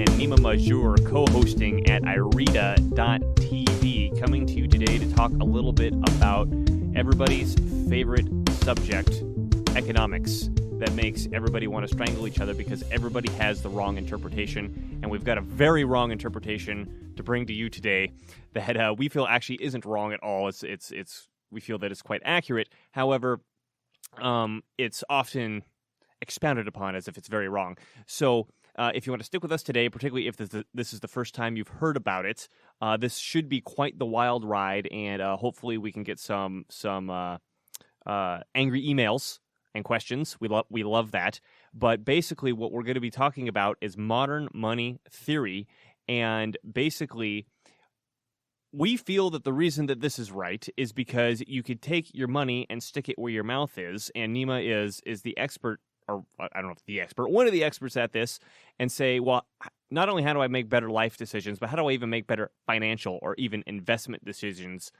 and Nima Majur co-hosting at Irida.tv, coming to you today to talk a little bit about everybody's favorite subject, economics, that makes everybody want to strangle each other because everybody has the wrong interpretation, and we've got a very wrong interpretation to bring to you today that we feel actually isn't wrong at all. We feel that it's quite accurate. However, it's often expounded upon as if it's very wrong. So if you want to stick with us today, particularly if this is the first time you've heard about it, this should be quite the wild ride, and hopefully we can get some angry emails and questions. We love that. But basically what we're going to be talking about is modern money theory, and basically we feel that the reason that this is right is because you could take your money and stick it where your mouth is, and Nima is the expert, or I don't know if the expert, one of the experts at this, and say, well, not only how do I make better life decisions, but how do I even make better financial or even investment decisions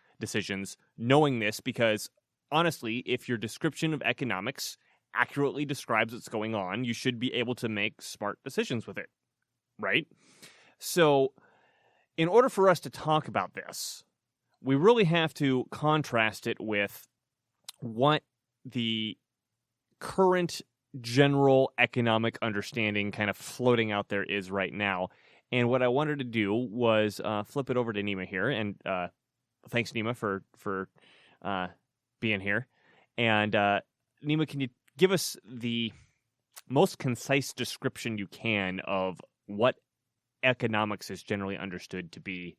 knowing this? Because honestly, if your description of economics accurately describes what's going on, you should be able to make smart decisions with it, right? So in order for us to talk about this, we really have to contrast it with what the current general economic understanding kind of floating out there is right now. And what I wanted to do was flip it over to Nima here. And thanks, Nima, for being here. And Nima, can you give us the most concise description you can of what economics is generally understood to be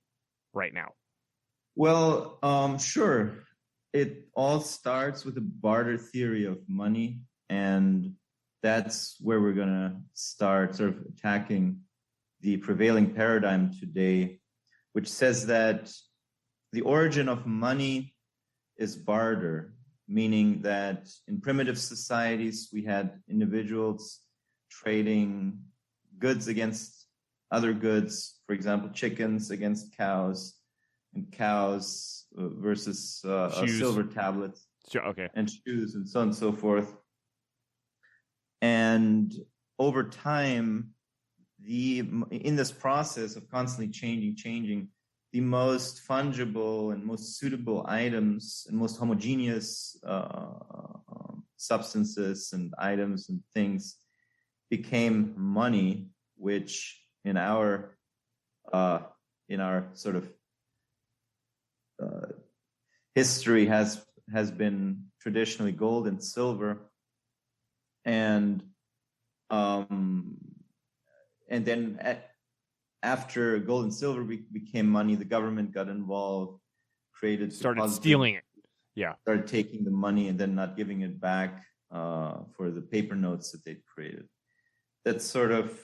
right now? Well, sure. It all starts with the barter theory of money, and that's where we're going to start sort of attacking the prevailing paradigm today, which says that the origin of money is barter, meaning that in primitive societies, we had individuals trading goods against other goods, for example, chickens against cows, and cows versus silver tablets, okay, and shoes, and so on and so forth. And over time, in this process of constantly changing, the most fungible and most suitable items and most homogeneous substances and items and things became money, which in our sort of history has been traditionally gold and silver, and then after gold and silver became money, the government got involved, started stealing it, started taking the money and then not giving it back for the paper notes that they created. That's sort of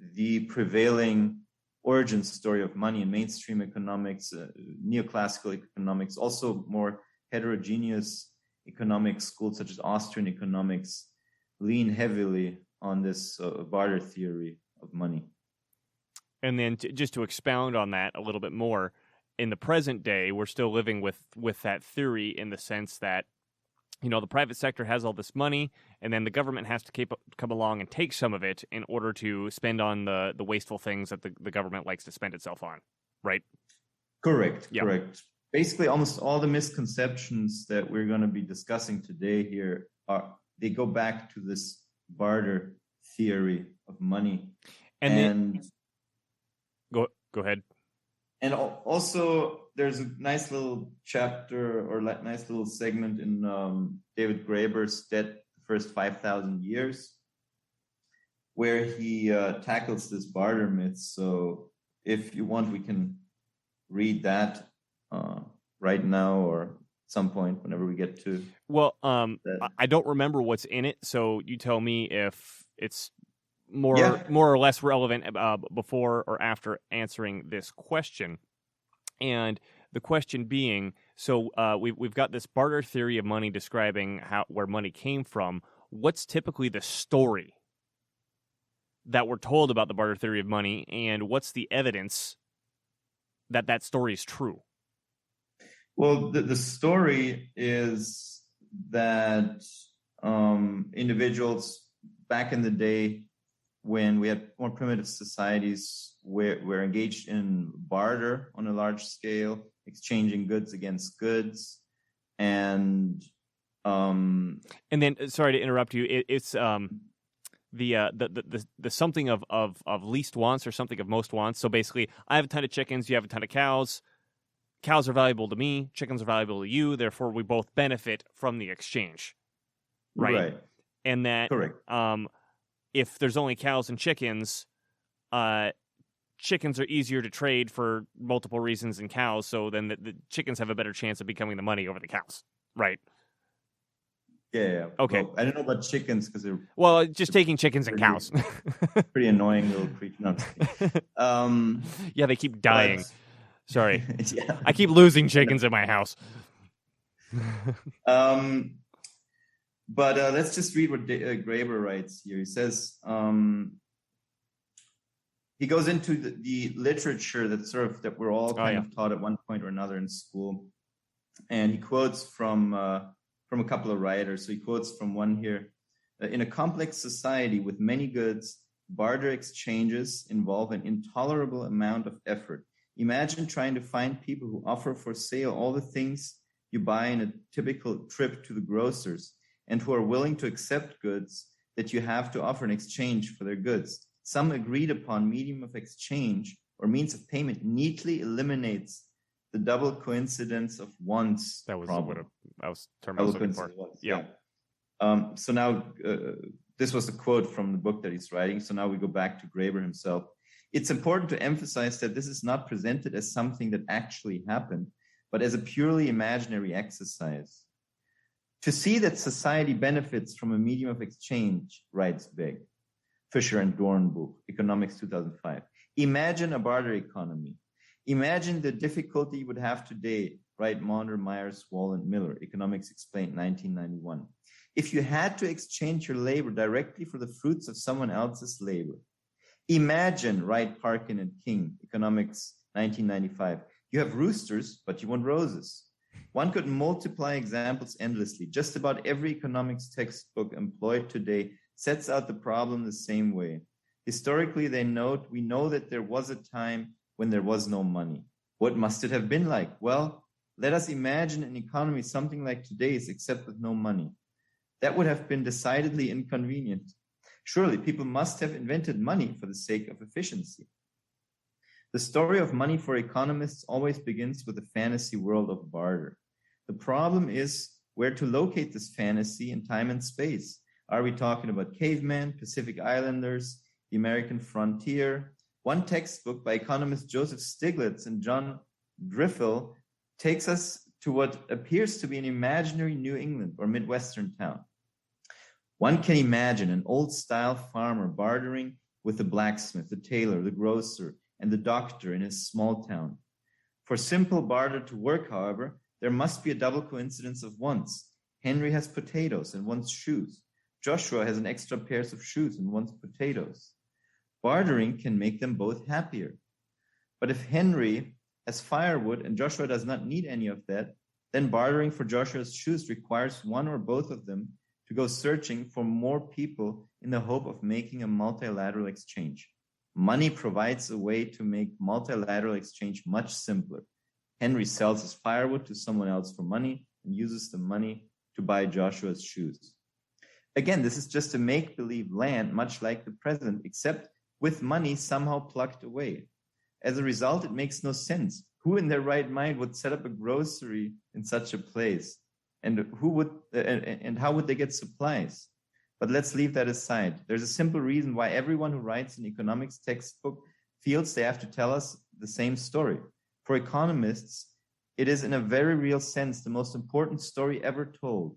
the prevailing origin story of money in mainstream economics, neoclassical economics, also more heterogeneous economic schools such as Austrian economics lean heavily on this barter theory of money. And then just to expound on that a little bit more, in the present day, we're still living with that theory in the sense that, you know, the private sector has all this money, and then the government has to come along and take some of it in order to spend on the wasteful things that the government likes to spend itself on, right? Correct. Basically, almost all the misconceptions that we're going to be discussing today here they go back to this barter theory of money. And go ahead. And also, there's a nice little chapter or nice little segment in David Graeber's Debt, the First 5,000 Years, where he tackles this barter myth. So if you want, we can read that right now or at some point whenever we get to. Well, I don't remember what's in it, so you tell me if it's more or less relevant before or after answering this question. And the question being, so we've got this barter theory of money describing where money came from. What's typically the story that we're told about the barter theory of money, and what's the evidence that story is true? Well, the story is that individuals back in the day when we had more primitive societies where we're engaged in barter on a large scale, exchanging goods against goods, and then sorry to interrupt you. It's the something of least wants or something of most wants. So basically, I have a ton of chickens, you have a ton of cows. Cows are valuable to me, chickens are valuable to you, therefore we both benefit from the exchange. Right. And that correct. If there's only cows and chickens, chickens are easier to trade for multiple reasons than cows, so then the chickens have a better chance of becoming the money over the cows. Right. Yeah. Okay. Well, I don't know about chickens because they're just taking chickens and cows. Pretty annoying little creatures. No, yeah, they keep dying. Sorry. Yeah. I keep losing chickens in my house. But let's just read what Graeber writes here. He says, he goes into the literature that we're all kind of taught at one point or another in school. And he quotes from a couple of writers. So he quotes from one here. In a complex society with many goods, barter exchanges involve an intolerable amount of effort. Imagine trying to find people who offer for sale all the things you buy in a typical trip to the grocer's and who are willing to accept goods that you have to offer in exchange for their goods. Some agreed upon medium of exchange or means of payment neatly eliminates the double coincidence of wants. That was problem. What I was term I was looking for. Yeah. So now this was a quote from the book that he's writing. So now we go back to Graeber himself. It's important to emphasize that this is not presented as something that actually happened, but as a purely imaginary exercise. To see that society benefits from a medium of exchange, writes Begg, Fisher and Dornbuch, Economics 2005. Imagine a barter economy. Imagine the difficulty you would have today, write Maunder, Myers, Wall, and Miller, Economics Explained, 1991. If you had to exchange your labor directly for the fruits of someone else's labor. Imagine, write Parkin and King, Economics 1995. You have roosters, but you want roses. One could multiply examples endlessly. Just about every economics textbook employed today sets out the problem the same way. Historically, we know that there was a time when there was no money. What must it have been like? Well, let us imagine an economy something like today's, except with no money. That would have been decidedly inconvenient. Surely people must have invented money for the sake of efficiency. The story of money for economists always begins with the fantasy world of barter. The problem is where to locate this fantasy in time and space. Are we talking about cavemen, Pacific Islanders, the American frontier? One textbook by economists Joseph Stiglitz and John Griffel takes us to what appears to be an imaginary New England or Midwestern town. One can imagine an old-style farmer bartering with the blacksmith, the tailor, the grocer, and the doctor in his small town. For simple barter to work, however, there must be a double coincidence of wants. Henry has potatoes and wants shoes. Joshua has an extra pair of shoes and wants potatoes. Bartering can make them both happier. But if Henry has firewood and Joshua does not need any of that, then bartering for Joshua's shoes requires one or both of them to go searching for more people in the hope of making a multilateral exchange. Money provides a way to make multilateral exchange much simpler. Henry sells his firewood to someone else for money and uses the money to buy Joshua's shoes. Again, this is just a make-believe land, much like the present, except with money somehow plucked away. As a result, it makes no sense. Who in their right mind would set up a grocery in such a place? And how would they get supplies? But let's leave that aside. There's a simple reason why everyone who writes an economics textbook feels they have to tell us the same story. For economists, it is in a very real sense the most important story ever told.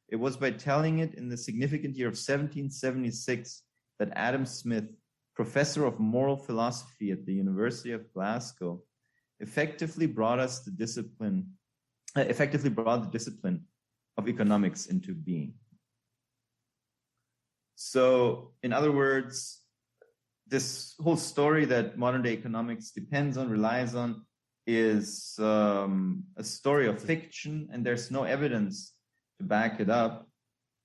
It was by telling it in the significant year of 1776 that Adam Smith, professor of moral philosophy at the University of Glasgow, effectively brought the discipline of economics into being. So, in other words, this whole story that modern day economics depends on, relies on, is a story of fiction, and there's no evidence to back it up.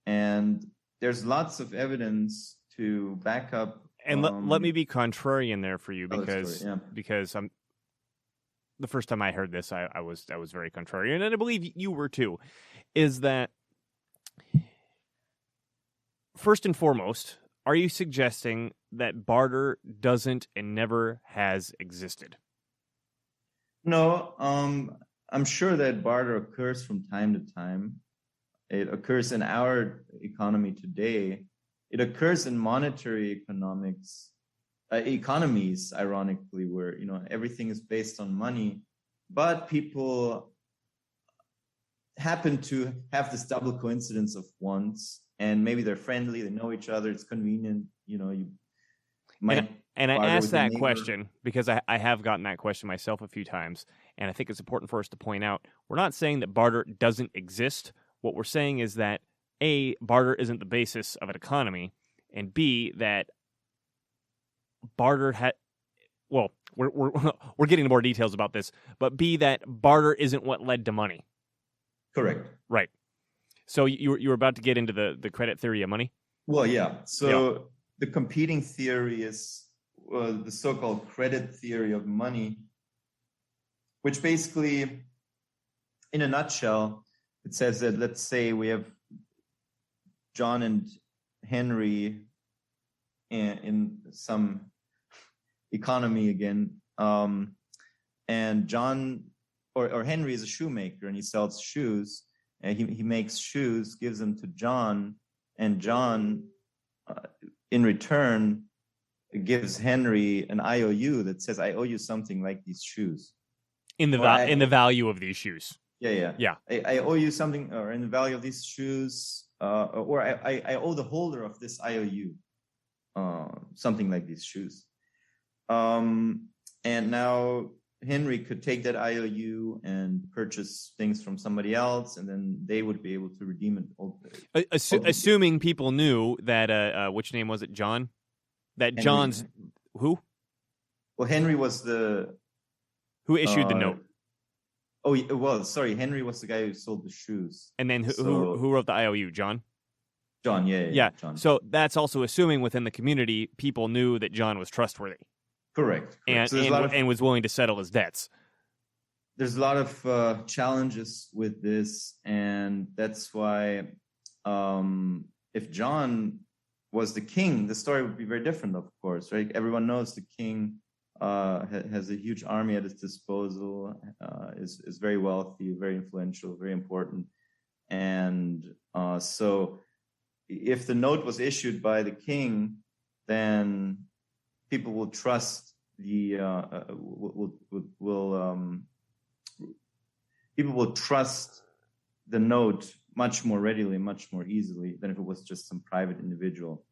And there's lots of evidence to back up And let me be contrarian there for you, yeah. because the first time I heard this, I was very contrarian, and I believe you were too. Is that first and foremost, are you suggesting that barter doesn't and never has existed? No, I'm sure that barter occurs from time to time. It occurs in our economy today. It occurs in monetary economies, ironically, where everything is based on money, but people happen to have this double coincidence of wants, and maybe they're friendly, they know each other, it's convenient. You might. And I asked that question because I have gotten that question myself a few times, and I think it's important for us to point out we're not saying that barter doesn't exist. What we're saying is that A, barter isn't the basis of an economy, and B, that barter we're getting into more details about this, but B, that barter isn't what led to money. Correct. Right. So you were about to get into the credit theory of money? Well, yeah. So the competing theory is the so-called credit theory of money, which basically, in a nutshell, it says that, let's say we have John and Henry in some economy again, and John or Henry is a shoemaker and he sells shoes, and he makes shoes, gives them to John, and John in return gives Henry an IOU that says, I owe you something like these shoes. In the value of these shoes. Yeah. I owe you something, or in the value of these shoes, or I owe the holder of this IOU something like these shoes. And now Henry could take that IOU and purchase things from somebody else, and then they would be able to redeem it. Assuming people knew that, which name was it, John? That Henry. John's, who? Well, Henry was who issued the note. Oh, well, sorry. Henry was the guy who sold the shoes. And then who wrote the IOU? John? John, yeah. John. So that's also assuming within the community, people knew that John was trustworthy. Correct. And was willing to settle his debts. There's a lot of challenges with this, and that's why if John was the king, the story would be very different, of course, right? Everyone knows the king has a huge army at his disposal, is very wealthy, very influential, very important. And so if the note was issued by the king, then people will trust people will trust the note much more readily, much more easily than if it was just some private individual.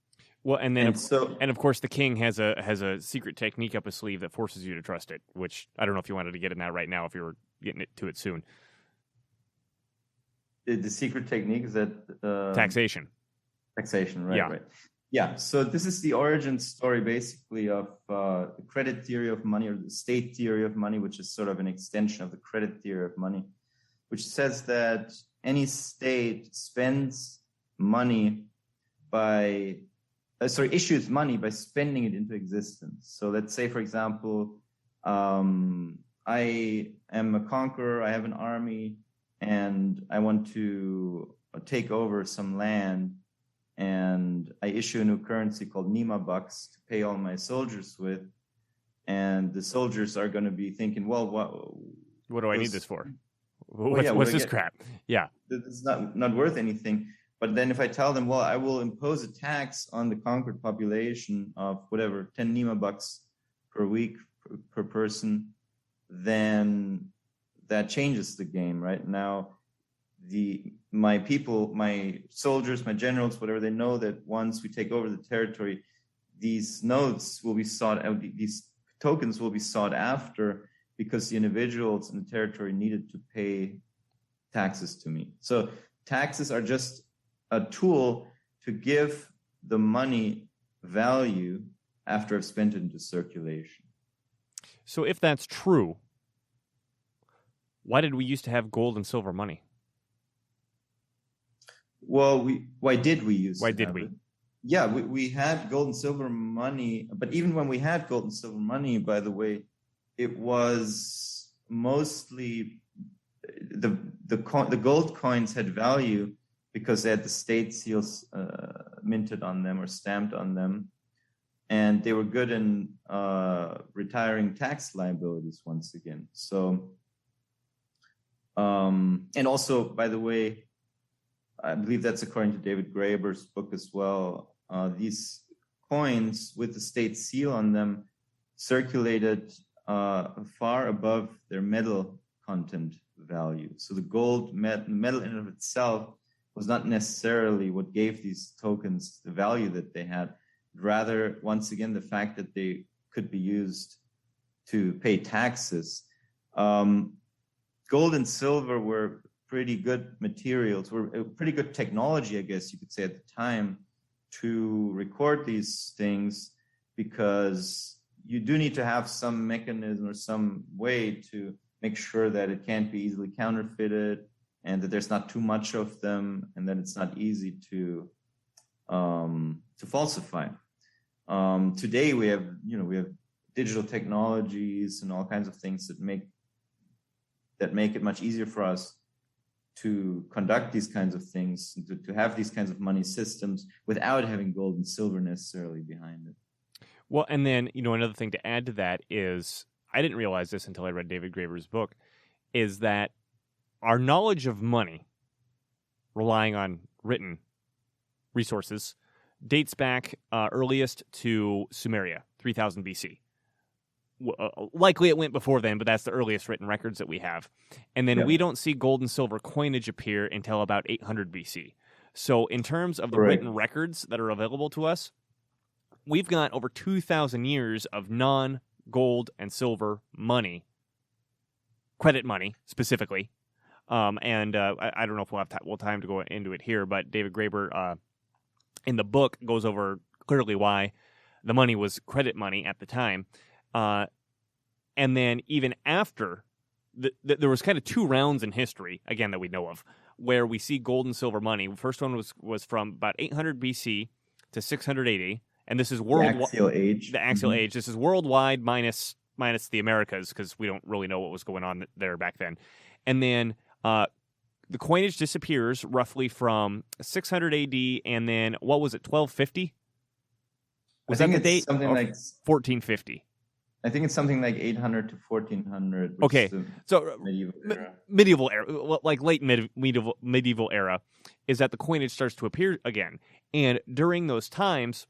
Well, and of course, the king has a secret technique up his sleeve that forces you to trust it. Which I don't know if you wanted to get in that right now, if you were getting to it soon. The secret technique is that taxation. Taxation, right? Right. Yeah. So this is the origin story, basically, of the credit theory of money, or the state theory of money, which is sort of an extension of the credit theory of money, which says that any state spends money issues money by spending it into existence. So let's say, for example, I am a conqueror, I have an army, and I want to take over some land, and I issue a new currency called Nima bucks to pay all my soldiers with. And the soldiers are going to be thinking, well, what do I need this for? What's this crap? Yeah. It's not worth anything. But then if I tell them, well, I will impose a tax on the conquered population of whatever, 10 Nima bucks per week per person, then that changes the game, right? Now, my people, my soldiers, my generals, whatever, they know that once we take over the territory, these notes will be sought out, these tokens will be sought after, because the individuals in the territory needed to pay taxes to me. So taxes are just a tool to give the money value after I've spent it into circulation. So if that's true, why did we used to have gold and silver money? Well, why did we use? Why did we? yeah, we had gold and silver money, but even when we had gold and silver money, by the way, it was mostly the gold coins had value because they had the state seals minted on them or stamped on them, and they were good in retiring tax liabilities once again. So, and also, by the way, I believe that's according to David Graeber's book as well. These coins with the state seal on them circulated far above their metal content value. So the gold metal in and of itself was not necessarily what gave these tokens the value that they had. Rather, once again, the fact that they could be used to pay taxes. Gold and silver were pretty good materials, were pretty good technology, I guess you could say, at the time to record these things, because you do need to have some mechanism or some way to make sure that it can't be easily counterfeited and that there's not too much of them and that it's not easy to falsify. Today we have digital technologies and all kinds of things that make it much easier for us to conduct these kinds of things, to have these kinds of money systems without having gold and silver necessarily behind it. Well, and then, another thing to add to that is, I didn't realize this until I read David Graeber's book, is that our knowledge of money, relying on written resources, dates back earliest to Sumeria, 3000 BC. Likely it went before then, but that's the earliest written records that we have. And then we don't see gold and silver coinage appear until about 800 BC. So in terms of the written records that are available to us, we've got over 2,000 years of non-gold and silver money, credit money specifically. I don't know if we'll have time to go into it here, but David Graeber in the book goes over clearly why the money was credit money at the time. And then even after, there was kind of two rounds in history, again, that we know of, where we see gold and silver money. The first one was from about 800 BC to 600 AD, and this is worldwide. The axial age. The axial age. This is worldwide minus the Americas, because we don't really know what was going on there back then. And then the coinage disappears roughly from 600 AD, and then, what was it, 1250? Was that the date? Something like 1450. I think it's something like 800 to 1400. Okay, so medieval era, like late medieval era, is that the coinage starts to appear again. And during those times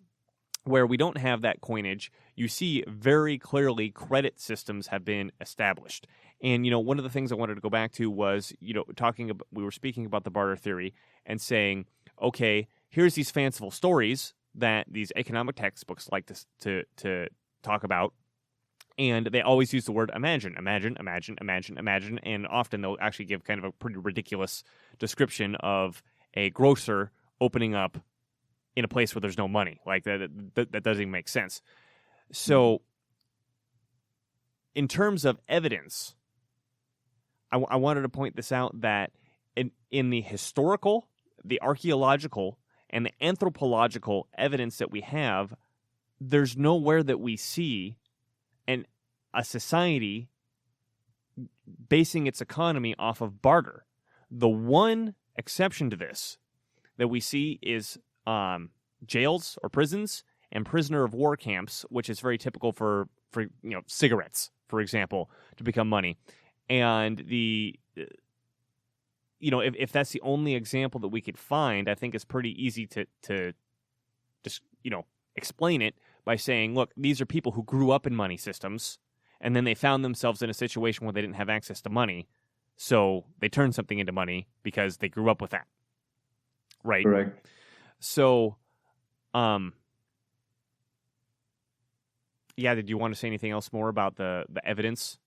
where we don't have that coinage, you see very clearly credit systems have been established. And, one of the things I wanted to go back to was, we were speaking about the barter theory and saying, okay, here's these fanciful stories that these economic textbooks like to talk about. And they always use the word imagine, and often they'll actually give kind of a pretty ridiculous description of a grocer opening up in a place where there's no money. Like, that doesn't even make sense. So, in terms of evidence, I wanted to point this out, that in the historical, the archaeological, and the anthropological evidence that we have, there's nowhere that we see a society basing its economy off of barter. The one exception to this that we see is jails or prisons and prisoner of war camps, which is very typical for cigarettes, for example, to become money. And if that's the only example that we could find, I think it's pretty easy to just explain it by saying, look, these are people who grew up in money systems, and then they found themselves in a situation where they didn't have access to money, so they turned something into money because they grew up with that. Right? Correct. So, did you want to say anything else more about the evidence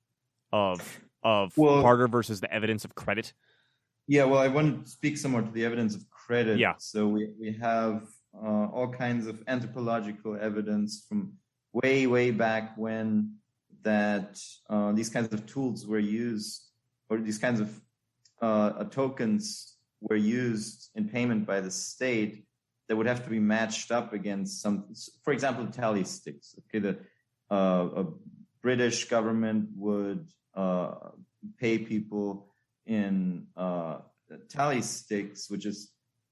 of barter versus the evidence of credit? Yeah, well, I want to speak some more to the evidence of credit. Yeah. So we have all kinds of anthropological evidence from way back when, that these kinds of tools were used, or these kinds of tokens were used in payment by the state that would have to be matched up against some, for example, tally sticks. Okay, a British government would pay people in tally sticks, which is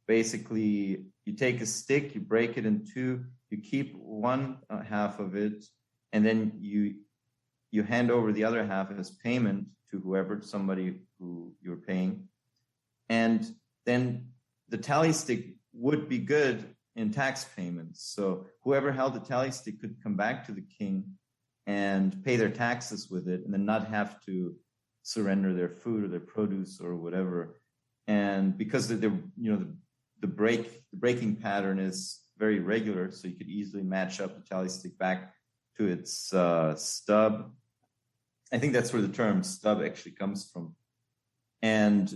basically you take a stick, you break it in two, you keep one half of it, and then you hand over the other half as payment to whoever, somebody who you're paying. And then the tally stick would be good in tax payments. So whoever held the tally stick could come back to the king and pay their taxes with it, and then not have to surrender their food or their produce or whatever. And because the breaking pattern is very regular, so you could easily match up the tally stick back to its stub. I think that's where the term stub actually comes from. And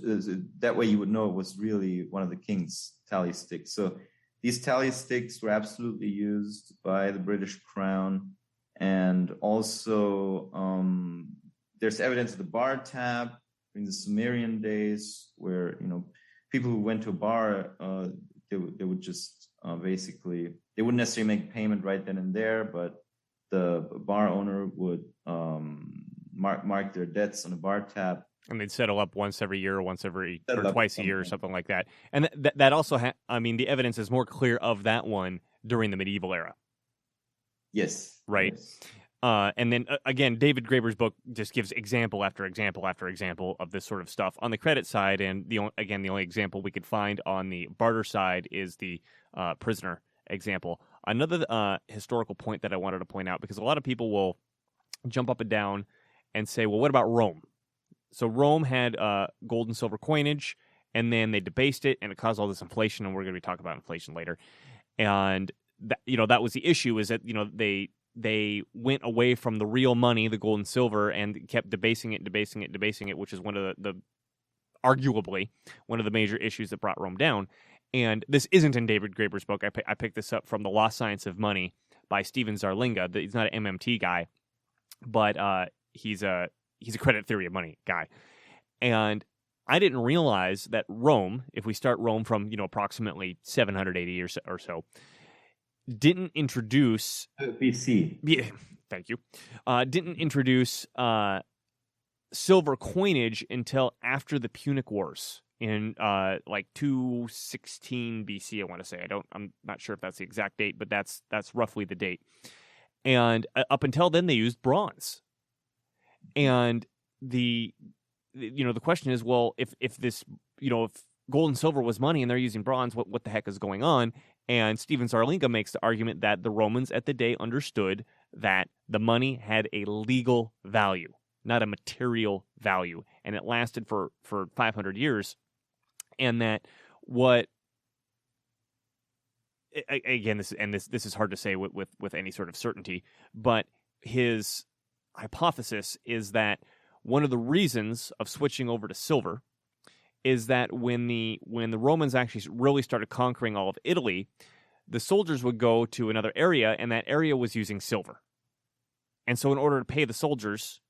that way you would know it was really one of the king's tally sticks. So these tally sticks were absolutely used by the British crown. And also there's evidence of the bar tab during the Sumerian days where, people who went to a bar, they would just basically, they wouldn't necessarily make payment right then and there, but the bar owner would mark their debts on a bar tab. And they'd settle up once every year or twice a year or something like that. And that also, the evidence is more clear of that one during the medieval era. Yes. Right. Yes. And then, again, David Graeber's book just gives example after example after example of this sort of stuff on the credit side. And the only example we could find on the barter side is the prisoner example. Another historical point that I wanted to point out, because a lot of people will jump up and down and say, well, what about Rome? So Rome had gold and silver coinage, and then they debased it, and it caused all this inflation, and we're going to be talking about inflation later. And that was the issue, is that they went away from the real money, the gold and silver, and kept debasing it, which is arguably one of the major issues that brought Rome down. And this isn't in David Graeber's book. I picked this up from The Lost Science of Money by Stephen Zarlinga. He's not an MMT guy, but he's a credit theory of money guy. And I didn't realize that Rome, if we start Rome from approximately 780 or so, didn't introduce BC. Yeah, thank you. Didn't introduce silver coinage until after the Punic Wars in 216 BC. I want to say. I'm not sure if that's the exact date, but that's roughly the date. And up until then, they used bronze. And the question is, well, if this if gold and silver was money and they're using bronze, what the heck is going on? And Stephen Zarlinga makes the argument that the Romans at the day understood that the money had a legal value, not a material value, and it lasted for 500 years. And that this is hard to say with any sort of certainty, but his hypothesis is that one of the reasons of switching over to silver is that when the Romans actually really started conquering all of Italy, the soldiers would go to another area, and that area was using silver. And so in order to pay the soldiers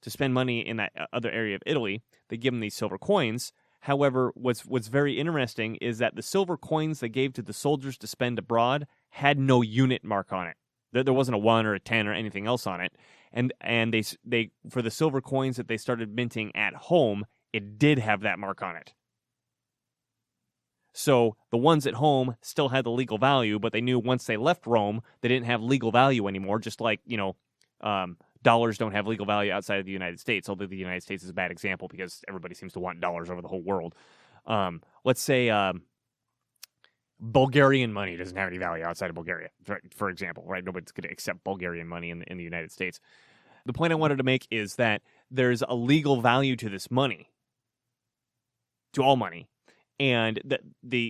to spend money in that other area of Italy, they give them these silver coins. However, what's very interesting is that the silver coins they gave to the soldiers to spend abroad had no unit mark on it. There wasn't a 1 or a 10 or anything else on it. And they for the silver coins that they started minting at home, it did have that mark on it. So the ones at home still had the legal value, but they knew once they left Rome, they didn't have legal value anymore, just like, dollars don't have legal value outside of the United States, although the United States is a bad example because everybody seems to want dollars over the whole world. Let's say Bulgarian money doesn't have any value outside of Bulgaria, for example, right? Nobody's going to accept Bulgarian money in the United States. The point I wanted to make is that there's a legal value to this money, to all money, and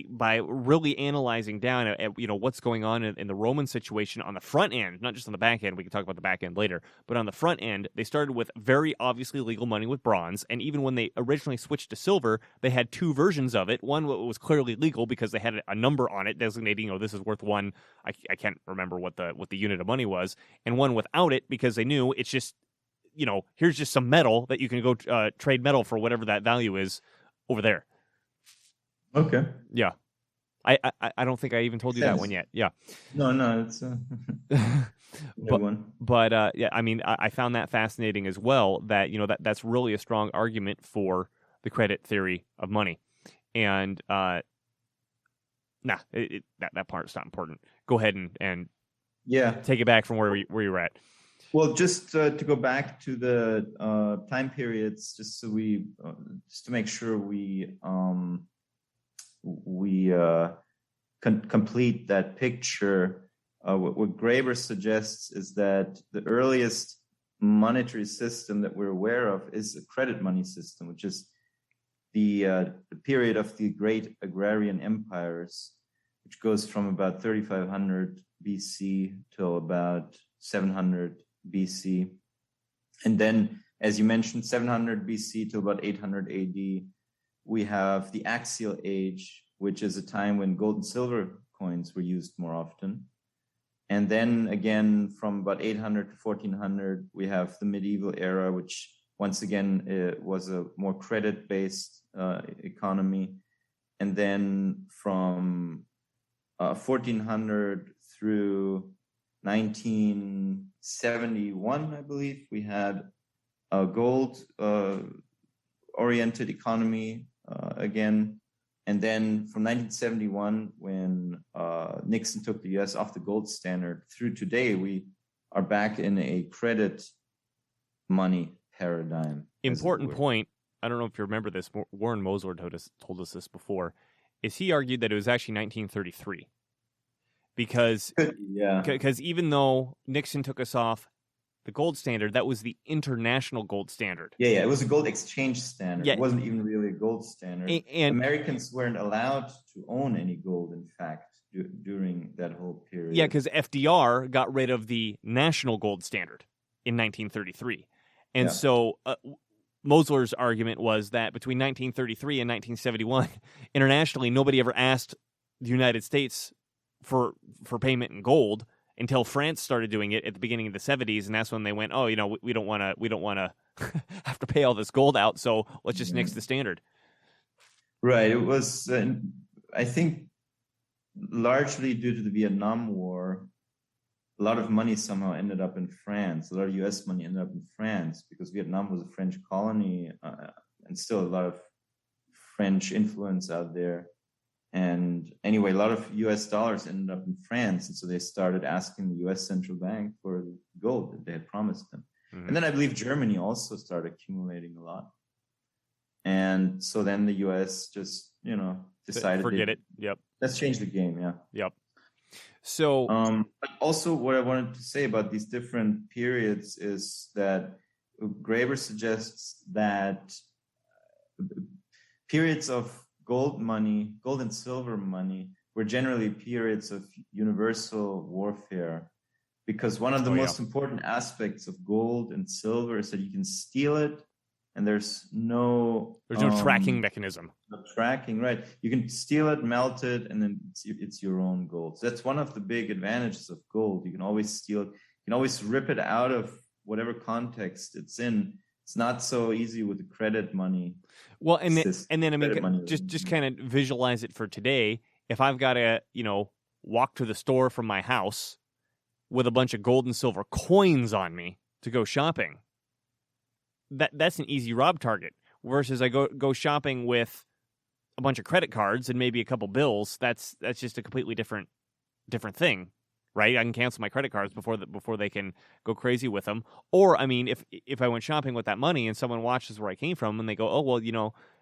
by really analyzing down at what's going on in the Roman situation on the front end, not just on the back end. We can talk about the back end later, but on the front end, they started with very obviously legal money with bronze, and even when they originally switched to silver, they had two versions of it. One was clearly legal because they had a number on it designating, this is worth one. I can't remember what the unit of money was, and one without it because they knew it's just here's just some metal that you can go trade metal for whatever that value is over there. Okay. Yeah. I don't think I even told you that one yet. Yeah. No, it's a new one. But yeah, I mean, I found that fascinating as well. That that's really a strong argument for the credit theory of money, and that part's not important. Go ahead and take it back from where you're at. Well, just to go back to the time periods, just so just to make sure we complete that picture. What Graeber suggests is that the earliest monetary system that we're aware of is a credit money system, which is the period of the great agrarian empires, which goes from about 3500 BC till about 700 BC. And then, as you mentioned, 700 BC till about 800 AD, we have the axial age, which is a time when gold and silver coins were used more often. And then again, from about 800 to 1400, we have the medieval era, which once again was a more credit-based economy. And then from 1400 through 1971, I believe, we had a gold-oriented economy again. And then from 1971, when Nixon took the US off the gold standard, through today, we are back in a credit money paradigm. Important point. I don't know if you remember this. Warren Mosler told us this before. Is he argued that it was actually 1933? Because even though Nixon took us off the gold standard, that was the international gold standard. Yeah, it was a gold exchange standard. Yeah. It wasn't even really a gold standard. And Americans weren't allowed to own any gold, in fact, during that whole period. Yeah, because FDR got rid of the national gold standard in 1933. And so Mosler's argument was that between 1933 and 1971, internationally, nobody ever asked the United States for payment in gold until France started doing it at the beginning of the 70s, and that's when they went, oh, we don't want to have to pay all this gold out, so let's just nix the standard. Right. It was, I think, largely due to the Vietnam War, a lot of money somehow ended up in France. A lot of U.S. money ended up in France because Vietnam was a French colony, and still a lot of French influence out there. And anyway, a lot of U.S. dollars ended up in France, and so they started asking the U.S. central bank for gold that they had promised them. Mm-hmm. And then I believe Germany also started accumulating a lot. And so then the U.S. just, decided... Forget it. Yep. Let's change the game, yeah. Yep. So... but also what I wanted to say about these different periods is that Graeber suggests that periods of gold and silver money were generally periods of universal warfare, because one of the most important aspects of gold and silver is that you can steal it, and there's no tracking mechanism. No tracking, right? You can steal it, melt it, and then it's your own gold. So that's one of the big advantages of gold. You can always steal it. You can always rip it out of whatever context it's in. It's not so easy with the credit money. Well, and then I mean, just kind of visualize it for today. If I've got to, walk to the store from my house with a bunch of gold and silver coins on me to go shopping, that's an easy rob target. Versus I go shopping with a bunch of credit cards and maybe a couple bills. That's just a completely different thing. Right, I can cancel my credit cards before they can go crazy with them. Or, I mean, if I went shopping with that money and someone watches where I came from and they go, oh well,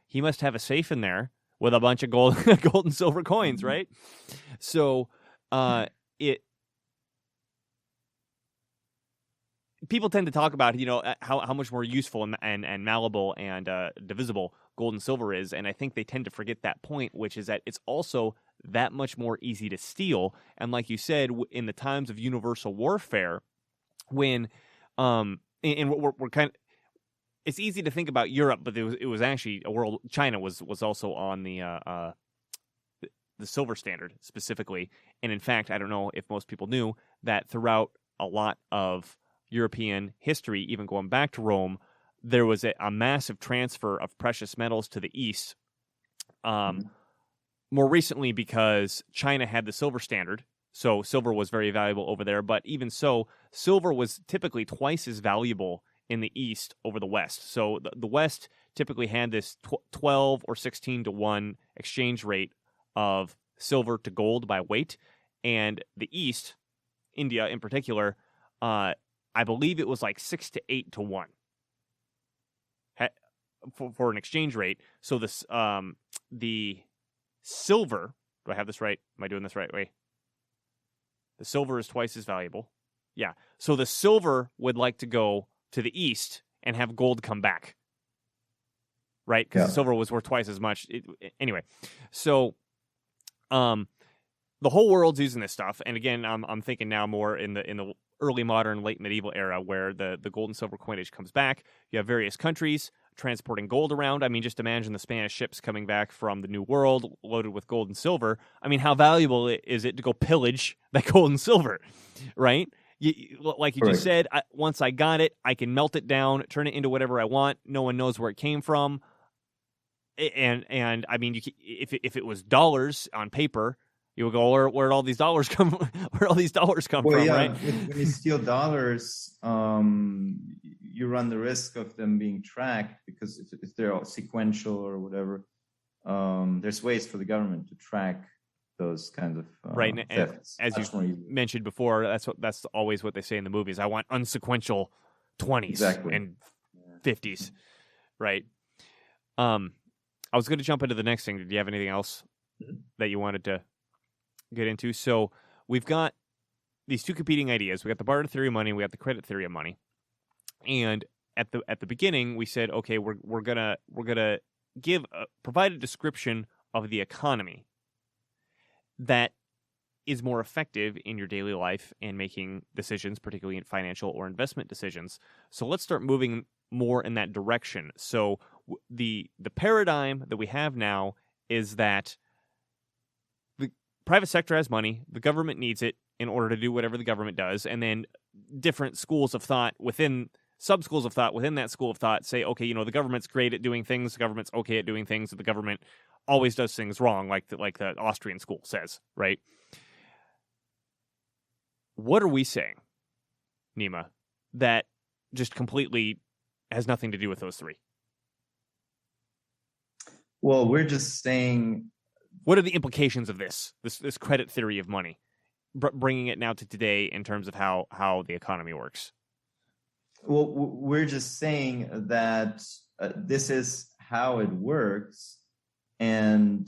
he must have a safe in there with a bunch of gold and silver coins, right? So, people tend to talk about how much more useful and malleable and divisible gold and silver is, and I think they tend to forget that point, which is that it's also that much more easy to steal. And like you said, in the times of universal warfare, when and we're kind of, it's easy to think about Europe, but it was actually a world. China was also on the silver standard specifically, and in fact, I don't know if most people knew that throughout a lot of European history, even going back to Rome, there was a massive transfer of precious metals to the east. more recently because China had the silver standard. So silver was very valuable over there. But even so, silver was typically twice as valuable in the East over the West. So the West typically had this 12 or 16 to 1 exchange rate of silver to gold by weight. And the East, India in particular, I believe it was like 6 to 8 to 1 for an exchange rate. So this the silver, do I have this right? Am I doing this right way? The silver is twice as valuable. Yeah. So the silver would like to go to the East and have gold come back. Right? Because the silver was worth twice as much. Anyway, so the whole world's using this stuff. And again, I'm thinking now more in the early modern, late medieval era where the gold and silver coinage comes back. You have various countries transporting gold around. I mean, just imagine the Spanish ships coming back from the New World loaded with gold and silver. I mean, how valuable is it to go pillage that gold and silver, right? Like you just said, once I got it, I can melt it down, turn it into whatever I want. No one knows where it came from. And I mean, if it was dollars on paper, you would go, where'd all these dollars come? Where all these dollars come from? Yeah, right? When you steal dollars, you run the risk of them being tracked because if they're all sequential or whatever, there's ways for the government to track those kinds of right. thefts. And as you mentioned before, that's always what they say in the movies. I want unsequential 20s and 50s, right? I was going to jump into the next thing. Did you have anything else that you wanted to get into? So we've got these two competing ideas. We got the barter theory of money. We got the credit theory of money. And at the beginning, we said, okay, we're gonna provide a description of the economy that is more effective in your daily life and making decisions, particularly in financial or investment decisions. So let's start moving more in that direction. So the paradigm that we have now is that the private sector has money, the government needs it in order to do whatever the government does, and then different schools of thought within sub-schools of thought within that school of thought say, okay, the government's great at doing things, the government's okay at doing things, the government always does things wrong, like the Austrian school says, right? What are we saying, Nima, that just completely has nothing to do with those three? Well, we're just saying... What are the implications of this credit theory of money, bringing it now to today in terms of how the economy works? Well, we're just saying that this is how it works, and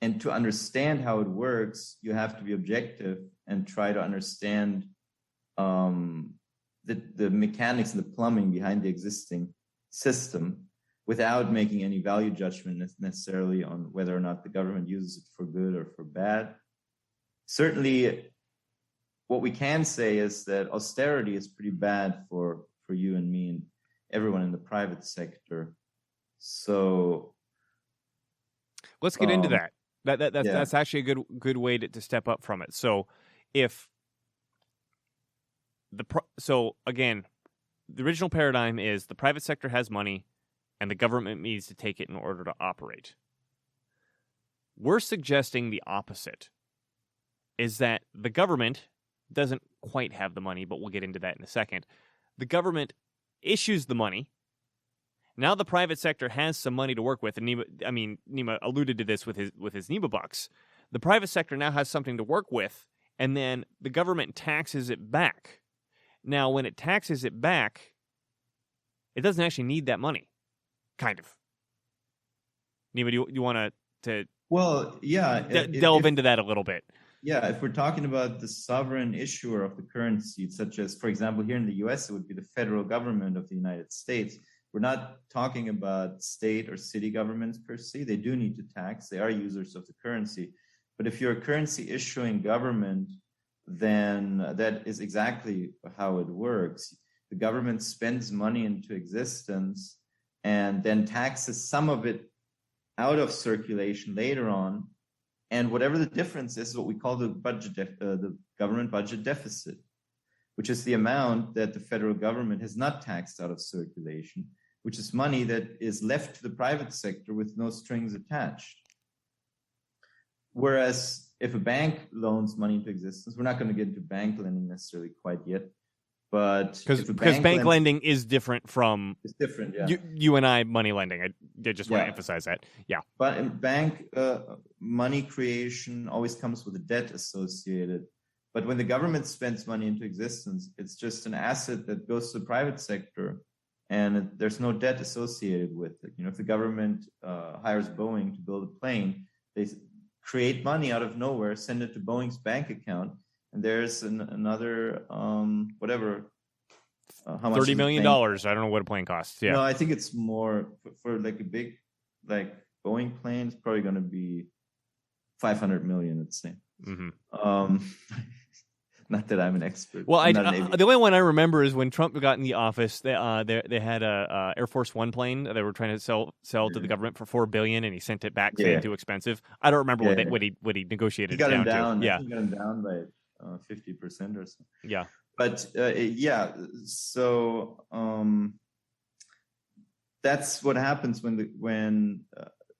to understand how it works, you have to be objective and try to understand the mechanics and the plumbing behind the existing system without making any value judgment necessarily on whether or not the government uses it for good or for bad. Certainly, what we can say is that austerity is pretty bad for you and me and everyone in the private sector. So let's get into that. That's actually a good way to step up from it. So so again, the original paradigm is the private sector has money and the government needs to take it in order to operate. We're suggesting the opposite, is that the government doesn't quite have the money, but we'll get into that in a second. The government issues the money. Now the private sector has some money to work with, and Nima alluded to this with his Nima bucks. The private sector now has something to work with, and then the government taxes it back. Now, when it taxes it back, it doesn't actually need that money, kind of. Nima, do you want to? Well, yeah, delve into that a little bit. Yeah, if we're talking about the sovereign issuer of the currency, such as, for example, here in the US, it would be the federal government of the United States. We're not talking about state or city governments per se. They do need to tax. They are users of the currency. But if you're a currency issuing government, then that is exactly how it works. The government spends money into existence and then taxes some of it out of circulation later on. And whatever the difference is what we call the government budget deficit, which is the amount that the federal government has not taxed out of circulation, which is money that is left to the private sector with no strings attached. Whereas if a bank loans money into existence, we're not going to get into bank lending necessarily quite yet, but because bank lending is different from it's different, yeah. You and I money lending. I just want to emphasize that, yeah. But in bank money creation always comes with a debt associated. But when the government spends money into existence, it's just an asset that goes to the private sector, and there's no debt associated with it. If the government hires Boeing to build a plane, they create money out of nowhere, send it to Boeing's bank account, and there's another whatever. How much $30 million. I don't know what a plane costs. Yeah. No, I think it's more for like a big, like Boeing plane. It's probably going to be 500 million, let's say. Mm-hmm. Not that I'm an expert. Well, the only one I remember is when Trump got in the office. They had a Air Force One plane that they were trying to sell to the government for $4 billion, and he sent it back saying too expensive. I don't remember what he negotiated. He got him down to. Yeah, he got him down by 50% or so. Yeah, but so that's what happens when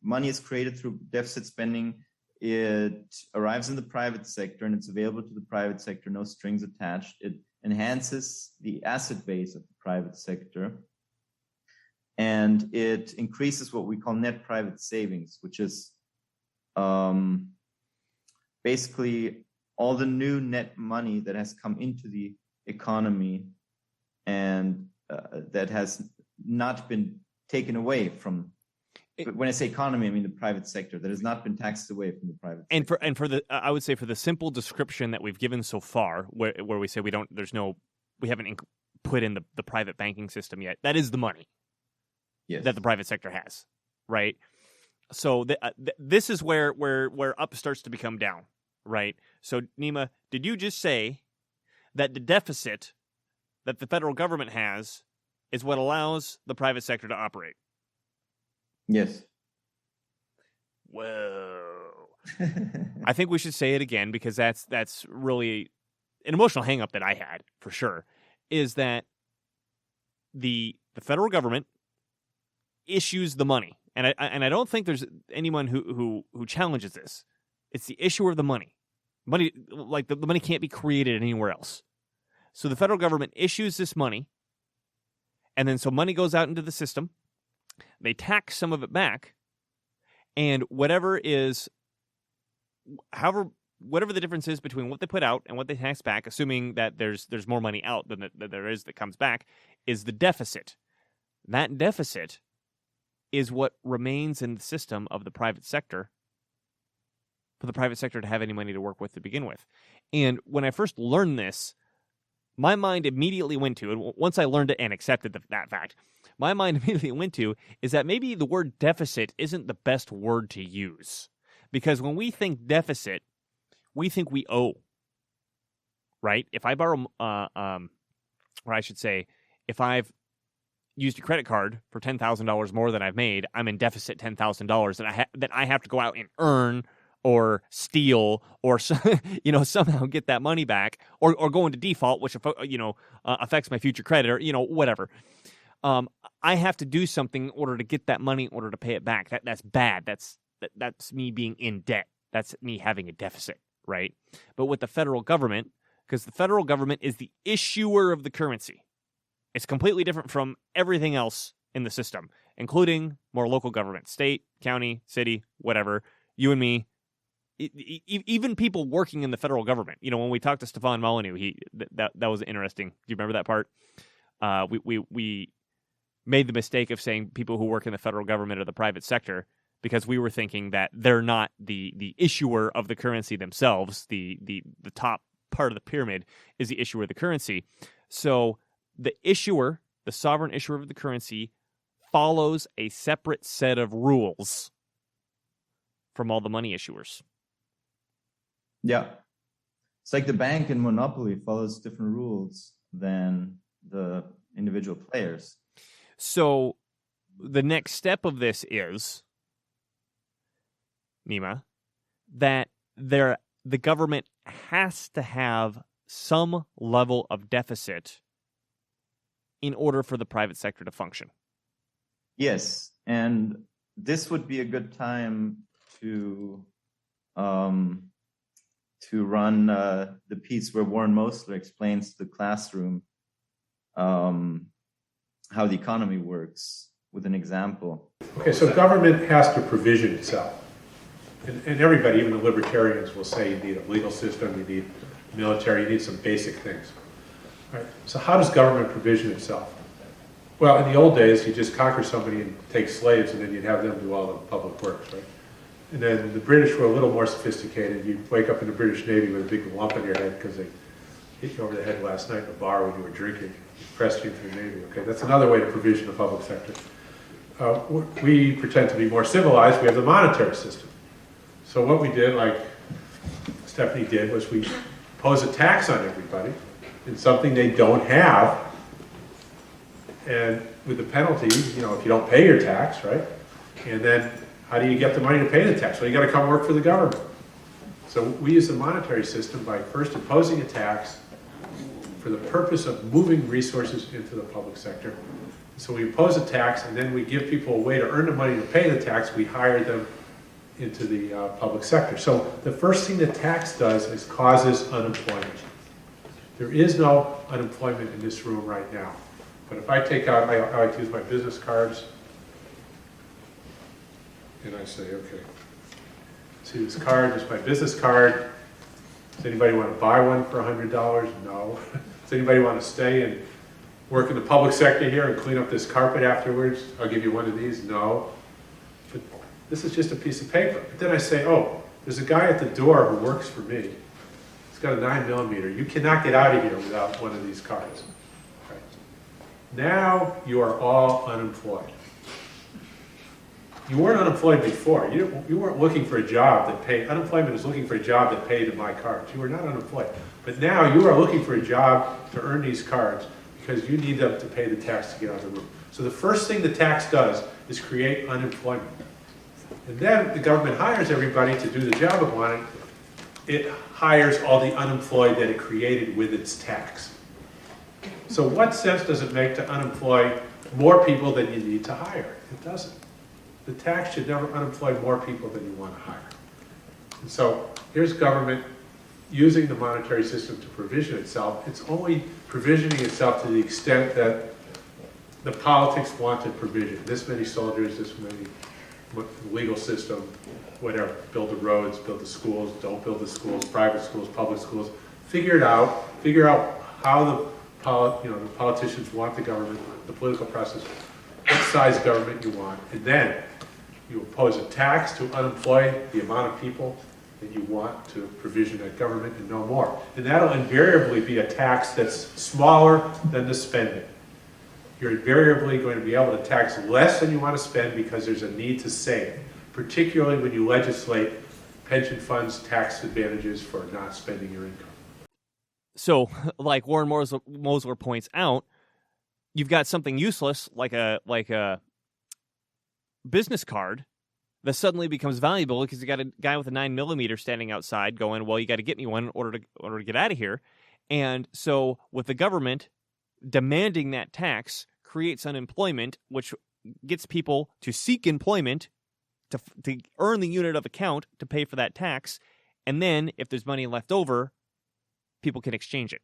money is created through deficit spending. It arrives in the private sector and it's available to the private sector, no strings attached. It enhances the asset base of the private sector, and it increases what we call net private savings, which is basically all the new net money that has come into the economy and that has not been taken away from. When I say economy, I mean the private sector that has not been taxed away from the private sector. And for the I would say for the simple description that we've given so far, where we say we haven't put in the private banking system yet. That is the money that the private sector has, right? So this is where up starts to become down, right? So Nima, did you just say that the deficit that the federal government has is what allows the private sector to operate? Yes. Whoa. I think we should say it again because that's really an emotional hang-up that I had, for sure, is that the federal government issues the money. And I don't think there's anyone who challenges this. It's the issuer of the money. Money, like the money can't be created anywhere else. So the federal government issues this money, and then so money goes out into the system. They tax some of it back, and whatever the difference is between what they put out and what they tax back, assuming that there's more money out than there is that comes back, is the deficit. That deficit is what remains in the system of the private sector for the private sector to have any money to work with to begin with. And when I first learned this, my mind immediately went to, and once I learned it and accepted that fact, my mind immediately went to is that maybe the word deficit isn't the best word to use. Because when we think deficit, we think we owe, right? If I borrow, or I should say, if I've used a credit card for $10,000 more than I've made, I'm in deficit $10,000 that I have to go out and earn or steal or somehow get that money back or go into default, which affects my future credit or whatever. I have to do something in order to get that money in order to pay it back. That's bad. That's me being in debt. That's me having a deficit, right? But with the federal government, because the federal government is the issuer of the currency, it's completely different from everything else in the system, including more local government, state, county, city, whatever, you and me. Even people working in the federal government. When we talked to Stefan Molyneux, that was interesting. Do you remember that part? We made the mistake of saying people who work in the federal government or the private sector because we were thinking that they're not the issuer of the currency themselves. The top part of the pyramid is the issuer of the currency. So the issuer, the sovereign issuer of the currency, follows a separate set of rules from all the money issuers. Yeah. It's like the bank in Monopoly follows different rules than the individual players. So the next step of this is, Nima, that the government has to have some level of deficit in order for the private sector to function. Yes, and this would be a good time to to run the piece where Warren Mosler explains to the classroom how the economy works with an example. Okay, so government has to provision itself. And everybody, even the libertarians, will say you need a legal system, you need military, you need some basic things. Right? So how does government provision itself? Well, in the old days, you just conquer somebody and take slaves, and then you'd have them do all the public works, right? And then the British were a little more sophisticated. You'd wake up in the British Navy with a big lump on your head because they hit you over the head last night in a bar when you were drinking, pressed you into the Navy. Okay, that's another way to provision the public sector. We pretend to be more civilized. We have the monetary system. So what we did, like Stephanie did, was we impose a tax on everybody in something they don't have. And with the penalty, if you don't pay your tax, right? And then how do you get the money to pay the tax? Well, you got to come work for the government. So we use the monetary system by first imposing a tax for the purpose of moving resources into the public sector. So we impose a tax, and then we give people a way to earn the money to pay the tax. We hire them into the public sector. So the first thing the tax does is causes unemployment. There is no unemployment in this room right now. But if I take out, I like to use my business cards, and I say, okay, see this card, this is my business card. Does anybody want to buy one for $100? No. Does anybody want to stay and work in the public sector here and clean up this carpet afterwards? I'll give you one of these. No. But this is just a piece of paper. But then I say, oh, there's a guy at the door who works for me. He's got a 9mm. You cannot get out of here without one of these cards. Right. Now you are all unemployed. You weren't unemployed before. You weren't looking for a job that paid. Unemployment is looking for a job that paid in my cards. You were not unemployed. But now you are looking for a job to earn these cards because you need them to pay the tax to get out of the room. So the first thing the tax does is create unemployment. And then the government hires everybody to do the job it wanted. It hires all the unemployed that it created with its tax. So what sense does it make to unemploy more people than you need to hire? It doesn't. The tax should never unemploy more people than you want to hire. And so here's government using the monetary system to provision itself. It's only provisioning itself to the extent that the politics wanted provision. This many soldiers, this many legal system, whatever. Build the roads, build the schools, don't build the schools, private schools, public schools. Figure it out. Figure out how the politicians want the government, the political process, what size government you want, and then you impose a tax to unemploy the amount of people that you want to provision that government and no more. And that'll invariably be a tax that's smaller than the spending. You're invariably going to be able to tax less than you want to spend because there's a need to save, particularly when you legislate pension funds tax advantages for not spending your income. So, like Warren Mosler points out, you've got something useless like a business card that suddenly becomes valuable because you got a guy with a 9mm standing outside going, well, you got to get me one in order to get out of here. And so with the government demanding that tax creates unemployment, which gets people to seek employment to earn the unit of account to pay for that tax. And then if there's money left over, people can exchange it.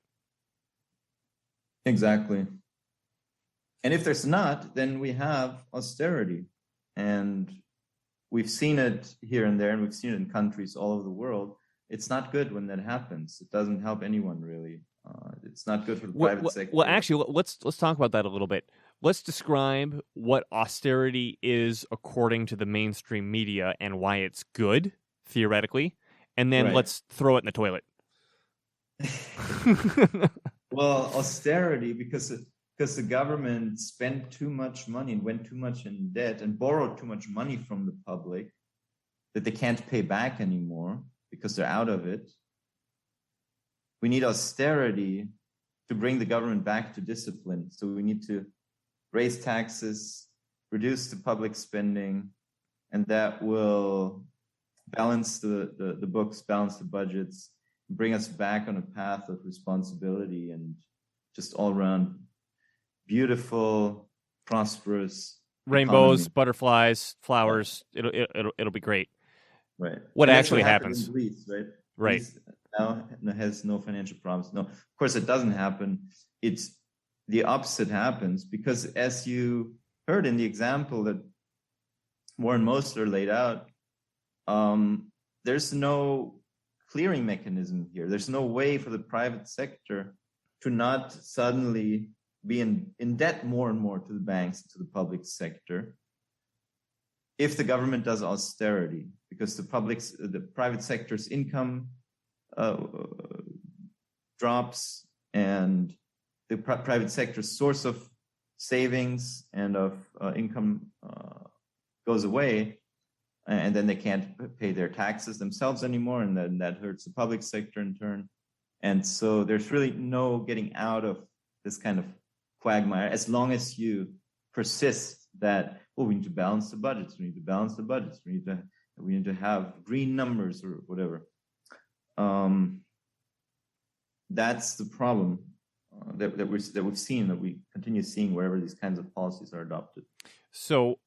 Exactly. And if there's not, then we have austerity. And we've seen it here and there, and we've seen it in countries all over the world. It's not good when that happens. It doesn't help anyone, really. It's not good for the private sector. Well, actually, let's talk about that a little bit. Let's describe what austerity is according to the mainstream media and why it's good, theoretically. And then let's throw it in the toilet. Well, austerity, because the government spent too much money and went too much in debt and borrowed too much money from the public that they can't pay back anymore because they're out of it. We need austerity to bring the government back to discipline. So we need to raise taxes, reduce the public spending, and that will balance the books, balance the budgets, bring us back on a path of responsibility and just all around beautiful, prosperous rainbows, economy. butterflies, flowers. It'll be great. Right. what And that's actually happened happens. in Greece, right? Right. Greece now has no financial problems. No, of course it doesn't happen. It's the opposite happens because, as you heard in the example that Warren Mosler laid out, there's no clearing mechanism here. There's no way for the private sector to not suddenly be in debt more and more to the banks, to the public sector, if the government does austerity, because the private sector's income drops, and the private sector's source of savings and of income goes away, and then they can't pay their taxes themselves anymore, and then that hurts the public sector in turn. And so there's really no getting out of this kind of quagmire as long as you persist that, we need to balance the budgets, we need to balance the budgets, we need to have green numbers or whatever. That's the problem that we've seen, that we continue seeing wherever these kinds of policies are adopted. So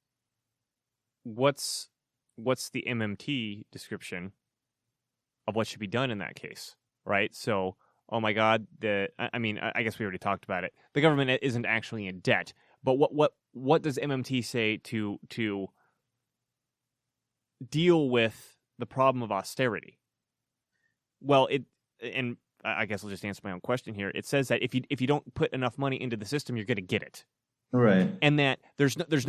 what's the MMT description of what should be done in that case, right? So, oh my God, I guess we already talked about it. The government isn't actually in debt, but what does MMT say to deal with the problem of austerity? Well, and I guess I'll just answer my own question here. It says that if you don't put enough money into the system, you're going to get it, right? And that it's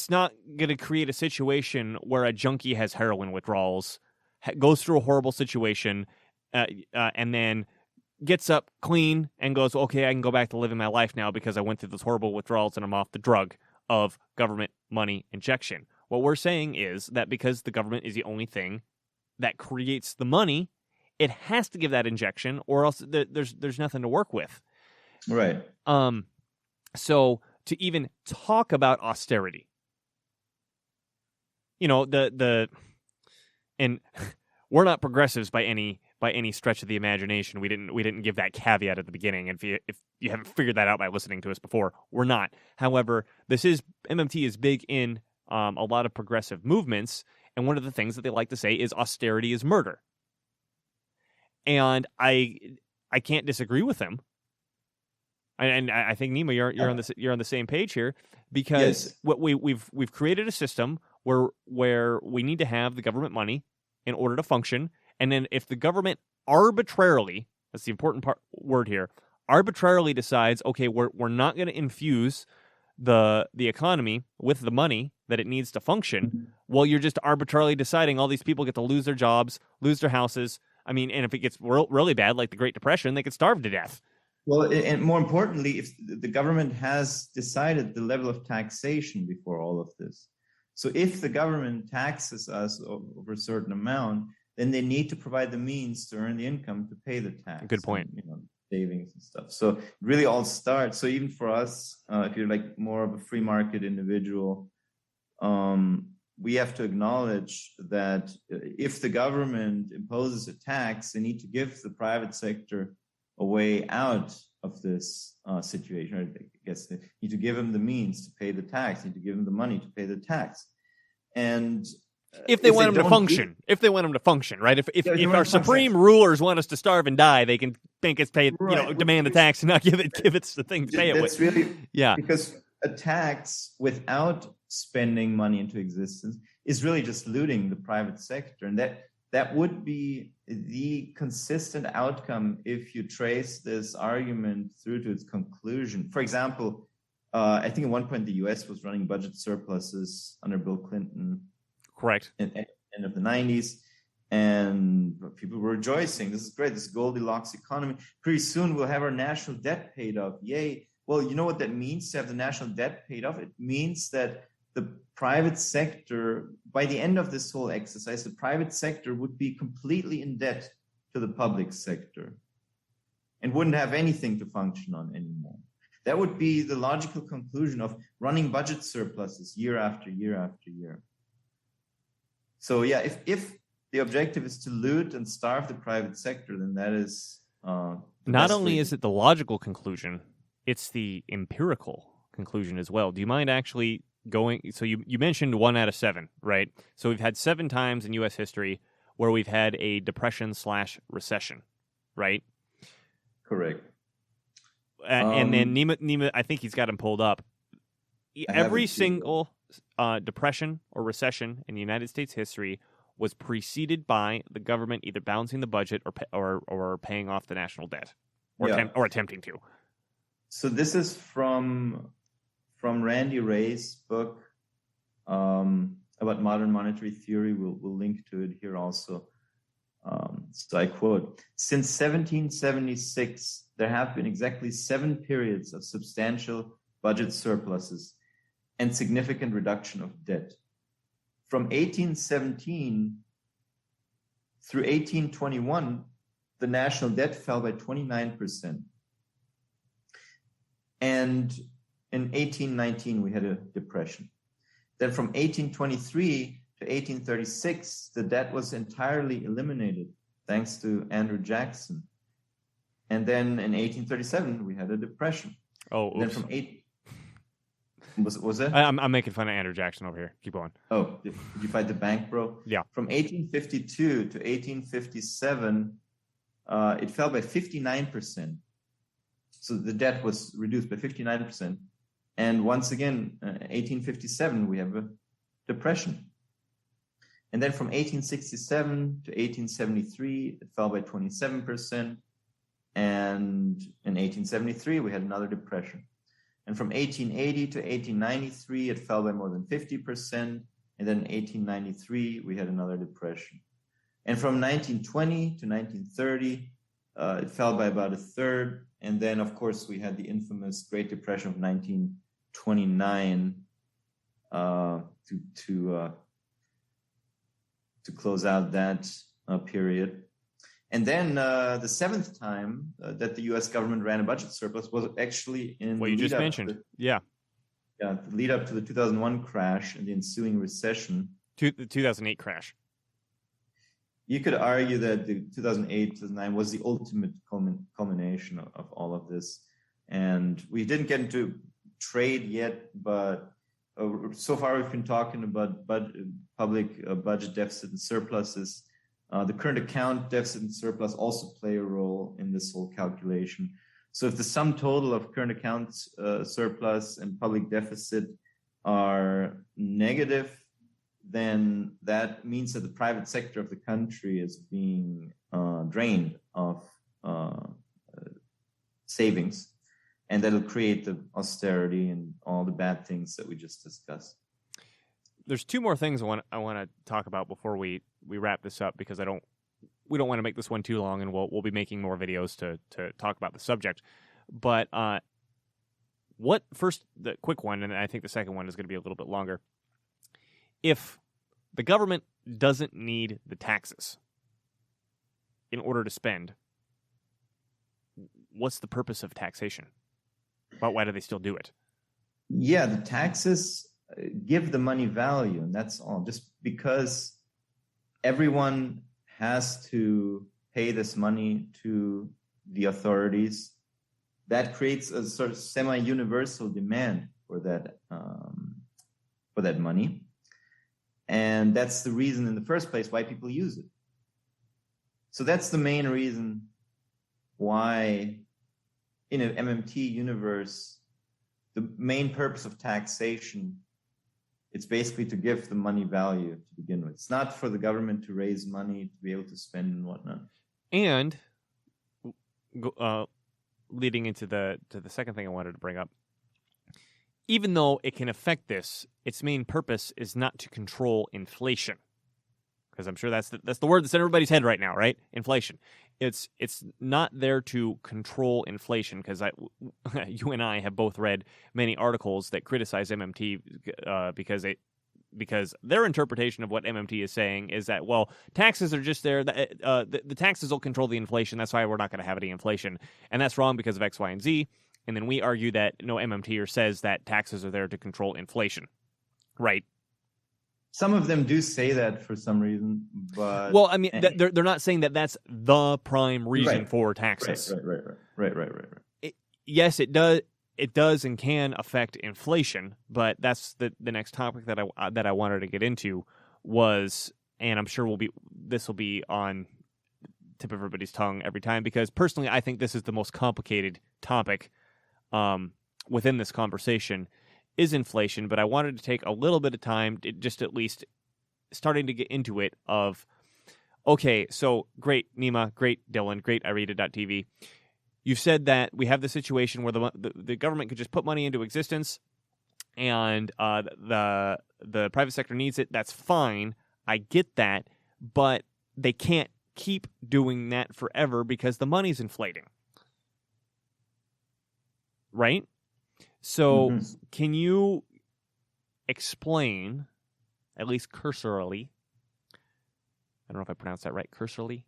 not going to create a situation where a junkie has heroin withdrawals, goes through a horrible situation, and then gets up clean and goes, okay, I can go back to living my life now because I went through those horrible withdrawals and I'm off the drug of government money injection. What we're saying is that because the government is the only thing that creates the money, it has to give that injection, or else there's nothing to work with. Right. So to even talk about austerity, and we're not progressives by any stretch of the imagination. We didn't give that caveat at the beginning. And if you haven't figured that out by listening to us before, we're not. However, MMT is big in a lot of progressive movements, and one of the things that they like to say is austerity is murder. And I can't disagree with them. And I think, Nima, you're on the same page here, because yes. what we've created a system where we need to have the government money in order to function, and then if the government arbitrarily, that's the important word here, arbitrarily decides, okay, we're not going to infuse the economy with the money that it needs to function, well, you're just arbitrarily deciding all these people get to lose their jobs, lose their houses. I mean, and if it gets really bad, like the Great Depression, they could starve to death. Well, and more importantly, if the government has decided the level of taxation before all of this, so if the government taxes us over a certain amount, then they need to provide the means to earn the income to pay the tax. Good point. And, savings and stuff. So it really all starts. So even for us, if you're like more of a free market individual, we have to acknowledge that if the government imposes a tax, they need to give the private sector a way out of this situation. I guess they need to give them the means to pay the tax, need to give them the money to pay the tax. And if they want them to function, right? If our supreme rulers want us to starve and die, they can make us pay, demand the tax and not give us the thing to pay it with. That's really, because a tax without spending money into existence is really just looting the private sector. And that would be the consistent outcome if you trace this argument through to its conclusion. For example, I think at one point the US was running budget surpluses under Bill Clinton. Correct. End of the 90s. And people were rejoicing. This is great. This Goldilocks economy. Pretty soon we'll have our national debt paid off. Yay. Well, you know what that means to have the national debt paid off? It means that the private sector, by the end of this whole exercise, the private sector would be completely in debt to the public sector and wouldn't have anything to function on anymore. That would be the logical conclusion of running budget surpluses year after year after year. So yeah, if the objective is to loot and starve the private sector, then that is not only is it the logical conclusion, it's the empirical conclusion as well. Do you mind actually going. So you mentioned 1 out of 7, right? So we've had 7 times in U.S. history where we've had a depression/recession, right? Correct. And then Nima, I think he's got him pulled up. Every single depression or recession in United States history was preceded by the government either balancing the budget or paying off the national debt, or attempting to. So this is from Randy Ray's book about modern monetary theory. We'll link to it here also. So I quote, "Since 1776, there have been exactly 7 periods of substantial budget surpluses and significant reduction of debt. From 1817 through 1821, the national debt fell by 29%. And in 1819, we had a depression. Then from 1823 to 1836, the debt was entirely eliminated, thanks to Andrew Jackson. And then in 1837, we had a depression. Oh, and then from was it? I'm making fun of Andrew Jackson over here. Keep going. Oh, did you fight the bank, bro? Yeah. From 1852 to 1857, it fell by 59%. So the debt was reduced by 59%. And once again, 1857, we have a depression. And then from 1867 to 1873, it fell by 27%. And in 1873, we had another depression. And from 1880 to 1893, it fell by more than 50%. And then in 1893, we had another depression. And from 1920 to 1930, it fell by about a third. And then, of course, we had the infamous Great Depression of 1929 to close out that period. And then the 7th time that the U.S. government ran a budget surplus was actually in what you just mentioned. The lead up to the 2001 crash and the ensuing recession. The 2008 crash. You could argue that the 2008-2009 was the ultimate culmination of all of this. And we didn't get into trade yet, but so far we've been talking about public budget deficit and surpluses. The current account deficit and surplus also play a role in this whole calculation. So if the sum total of current account surplus and public deficit are negative, then that means that the private sector of the country is being drained of savings, and that'll create the austerity and all the bad things that we just discussed. There's 2 more things I want to talk about before we wrap this up, because we don't want to make this one too long, and we'll be making more videos to talk about the subject. But the quick one, and I think the second one is going to be a little bit longer. If the government doesn't need the taxes in order to spend, what's the purpose of taxation? Why do they still do it? Yeah, the taxes give the money value, and that's all. Just because everyone has to pay this money to the authorities, that creates a sort of semi-universal demand for that money. And that's the reason in the first place why people use it. So that's the main reason why in an MMT universe, the main purpose of taxation, it's basically to give the money value to begin with. It's not for the government to raise money to be able to spend and whatnot. And leading into the second thing I wanted to bring up, even though it can affect this, its main purpose is not to control inflation, because I'm sure that's the word that's in everybody's head right now, right? Inflation. It's not there to control inflation, because you and I have both read many articles that criticize MMT because their interpretation of what MMT is saying is that, well, taxes are just there. The taxes will control the inflation. That's why we're not going to have any inflation, and that's wrong because of X, Y, and Z. And then we argue that no MMTer says that taxes are there to control inflation, right? Some of them do say that for some reason, but well, I mean, they're not saying that that's the prime reason for taxes. Right. Yes, it does. it does and can affect inflation, but that's the next topic that I wanted to get into was, and I'm sure this will be on tip of everybody's tongue every time, because personally I think this is the most complicated topic within this conversation is inflation, but I wanted to take a little bit of time to just at least starting to get into it of, okay, so great Nima, great Dylan, great Irida.tv. You've said that we have the situation where the government could just put money into existence and the private sector needs it. That's fine. I get that, but they can't keep doing that forever because the money's inflating. Right? So can you explain, at least cursorily, I don't know if I pronounced that right, cursorily,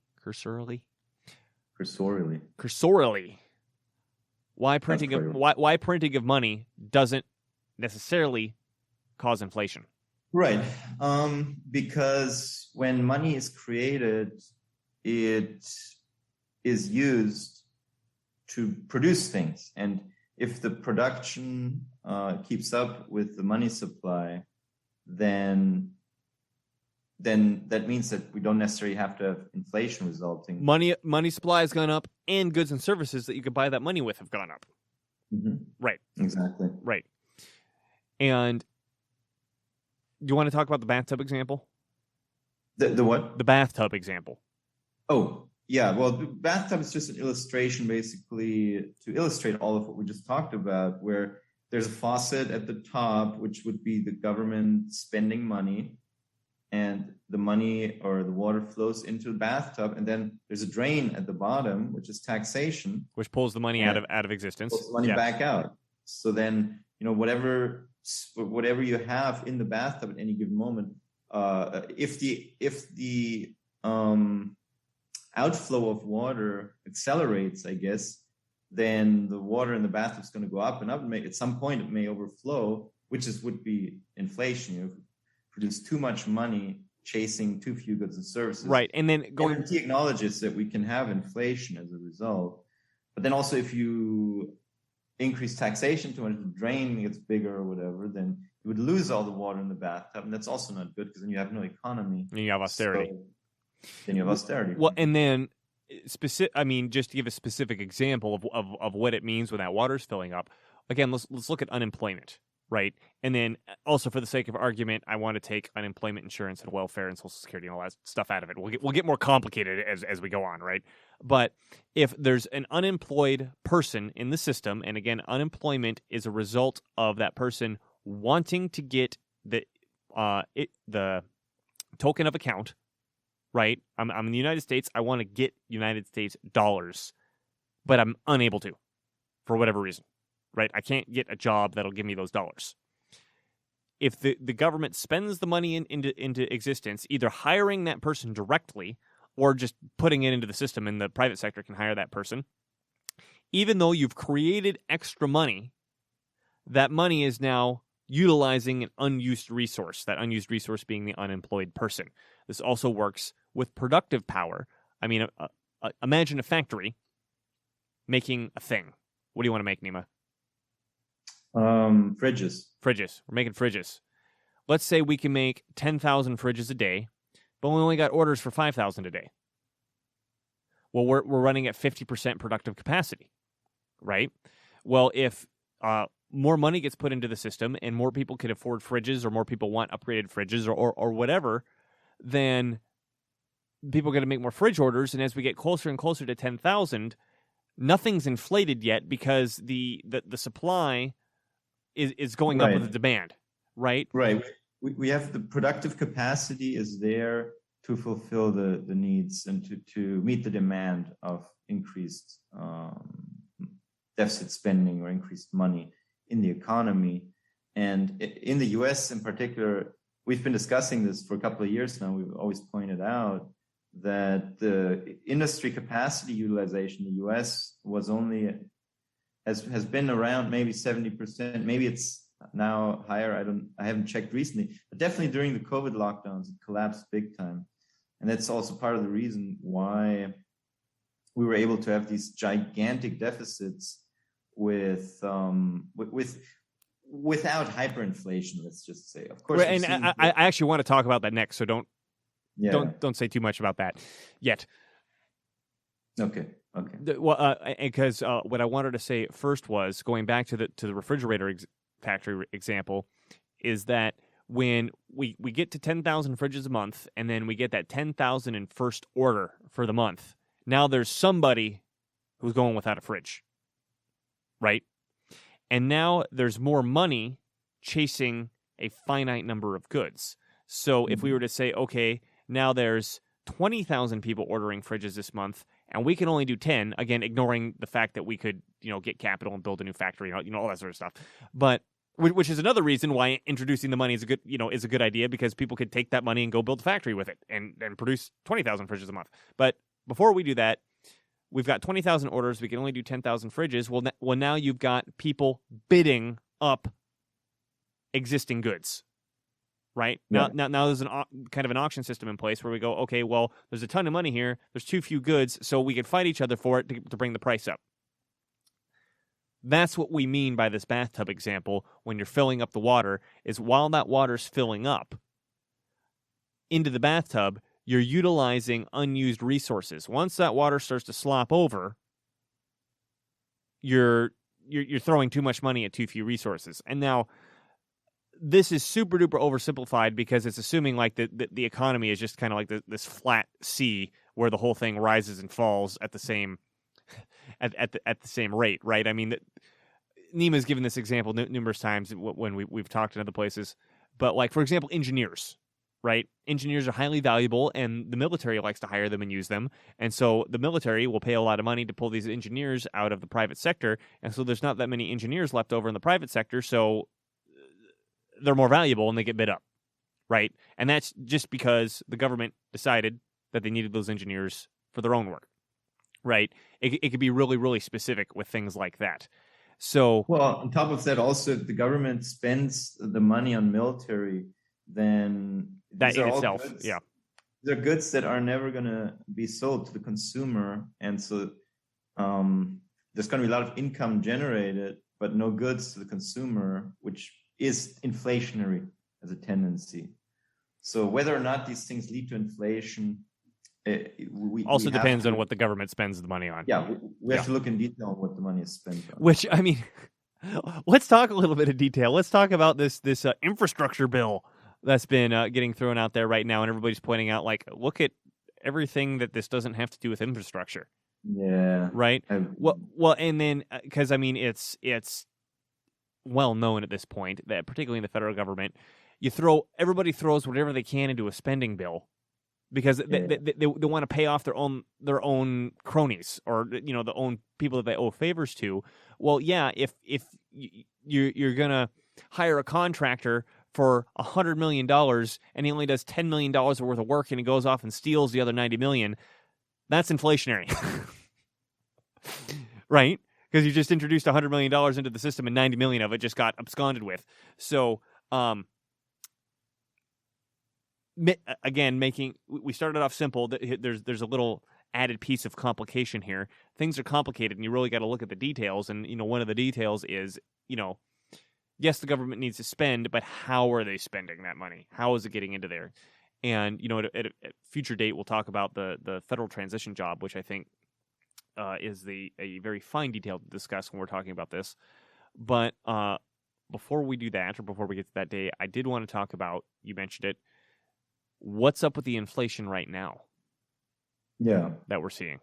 why printing of money doesn't necessarily cause inflation? Right. Because when money is created, it is used to produce things. And if the production keeps up with the money supply, then that means that we don't necessarily have to have inflation resulting. Money supply has gone up, and goods and services that you could buy that money with have gone up. Right. Exactly. Right. And do you want to talk about the bathtub example? The what? The bathtub example. Oh, yeah. Well, the bathtub is just an illustration, basically, to illustrate all of what we just talked about, where there's a faucet at the top, which would be the government spending money, and the money or the water flows into the bathtub, and then there's a drain at the bottom, which is taxation, which pulls the money out of existence, pulls the money back out. So then, whatever you have in the bathtub at any given moment, if the outflow of water accelerates, I guess, then the water in the bathtub is going to go up and up. And at some point, it may overflow, which would be inflation. Produce too much money chasing too few goods and services. Right, and then MMT acknowledges that we can have inflation as a result. But then also, if you increase taxation too much, the drain gets bigger or whatever, then you would lose all the water in the bathtub, and that's also not good because then you have no economy. And you have austerity. Then you have austerity. Well, and then just to give a specific example of what it means when that water's filling up. Again, let's look at unemployment, right? And then also, for the sake of argument, I want to take unemployment insurance and welfare and Social Security and all that stuff out of it. We'll get more complicated as we go on, right? But if there's an unemployed person in the system, and again, unemployment is a result of that person wanting to get the token of account, right? I'm in the United States. I want to get United States dollars, but I'm unable to for whatever reason, right? I can't get a job that'll give me those dollars. If the government spends the money into existence, either hiring that person directly or just putting it into the system, and the private sector can hire that person, even though you've created extra money, that money is now utilizing an unused resource, that unused resource being the unemployed person. This also works with productive power. I mean, imagine a factory making a thing. What do you want to make, Nima? Fridges. Fridges. We're making fridges. Let's say we can make 10,000 fridges a day, but we only got orders for 5,000 a day. Well, we're running at 50% productive capacity, right? Well, if more money gets put into the system and more people can afford fridges, or more people want upgraded fridges, or whatever, then people are going to make more fridge orders. And as we get closer and closer to 10,000, nothing's inflated yet because the supply is going up with the demand, right? Right. We have the productive capacity is there to fulfill the needs and to meet the demand of increased deficit spending or increased money in the economy. And in the US in particular, we've been discussing this for a couple of years now. We've always pointed out that the industry capacity utilization in the US was only has been around maybe 70%. Maybe it's now higher. I haven't checked recently, but definitely during the COVID lockdowns, it collapsed big time. And that's also part of the reason why we were able to have these gigantic deficits without hyperinflation, let's just say. Of course, Right, and I actually want to talk about that next, so don't say too much about that yet. Okay. Because what I wanted to say first was going back to the refrigerator factory example, is that when we get to 10,000 fridges a month, and then we get that 10,000 in first order for the month, now there's somebody who's going without a fridge, right? And now there's more money chasing a finite number of goods. So if we were to say, okay, now there's 20,000 people ordering fridges this month, and we can only do 10, again, ignoring the fact that we could, get capital and build a new factory, all that sort of stuff. But which is another reason why introducing the money is a good idea, because people could take that money and go build a factory with it and produce 20,000 fridges a month. But before we do that, we've got 20,000 orders. We can only do 10,000 fridges. Well, now you've got people bidding up existing goods, right? Yeah. Now there's kind of an auction system in place where we go, okay, well, there's a ton of money here. There's too few goods, so we could fight each other for it to bring the price up. That's what we mean by this bathtub example when you're filling up the water, is while that water's filling up into the bathtub, you're utilizing unused resources. Once that water starts to slop over, you're throwing too much money at too few resources. And now this is super duper oversimplified because it's assuming like the economy is just kind of like this flat sea where the whole thing rises and falls at the same at the same rate, right? I mean, Nima's given this example numerous times when we've talked in other places. But like, for example, engineers. Right? Engineers are highly valuable, and the military likes to hire them and use them. And so the military will pay a lot of money to pull these engineers out of the private sector. And so there's not that many engineers left over in the private sector. So they're more valuable and they get bid up. Right? And that's just because the government decided that they needed those engineers for their own work. Right? It could be really, really specific with things like that. So, well, on top of that, also, if the government spends the money on military, then that in itself, yeah, they're goods that are never going to be sold to the consumer, and so there's going to be a lot of income generated, but no goods to the consumer, which is inflationary as a tendency. So whether or not these things lead to inflation, also depends on what the government spends the money on. Yeah, we have to look in detail on what the money is spent on. Which, I mean, let's talk a little bit of detail. Let's talk about this infrastructure bill that's been getting thrown out there right now, and everybody's pointing out, like, look at everything that this doesn't have to do with infrastructure. Yeah. Right? Well, and then, because, I mean, it's well known at this point that, particularly in the federal government, everybody throws whatever they can into a spending bill because they want to pay off their own cronies or, the own people that they owe favors to. Well, yeah, if you're going to hire a contractor for $100 million and he only does $10 million worth of work and he goes off and steals the other $90 million, that's inflationary. Right? Because you just introduced $100 million into the system and $90 million of it just got absconded with. So, again, we started off simple. There's a little added piece of complication here. Things are complicated and you really got to look at the details. And, one of the details is, yes, the government needs to spend, but how are they spending that money? How is it getting into there? And, at a future date, we'll talk about the federal transition job, which I think is a very fine detail to discuss when we're talking about this. But before we do that, or before we get to that day, I did want to talk about, you mentioned it, what's up with the inflation right now? Yeah. That we're seeing.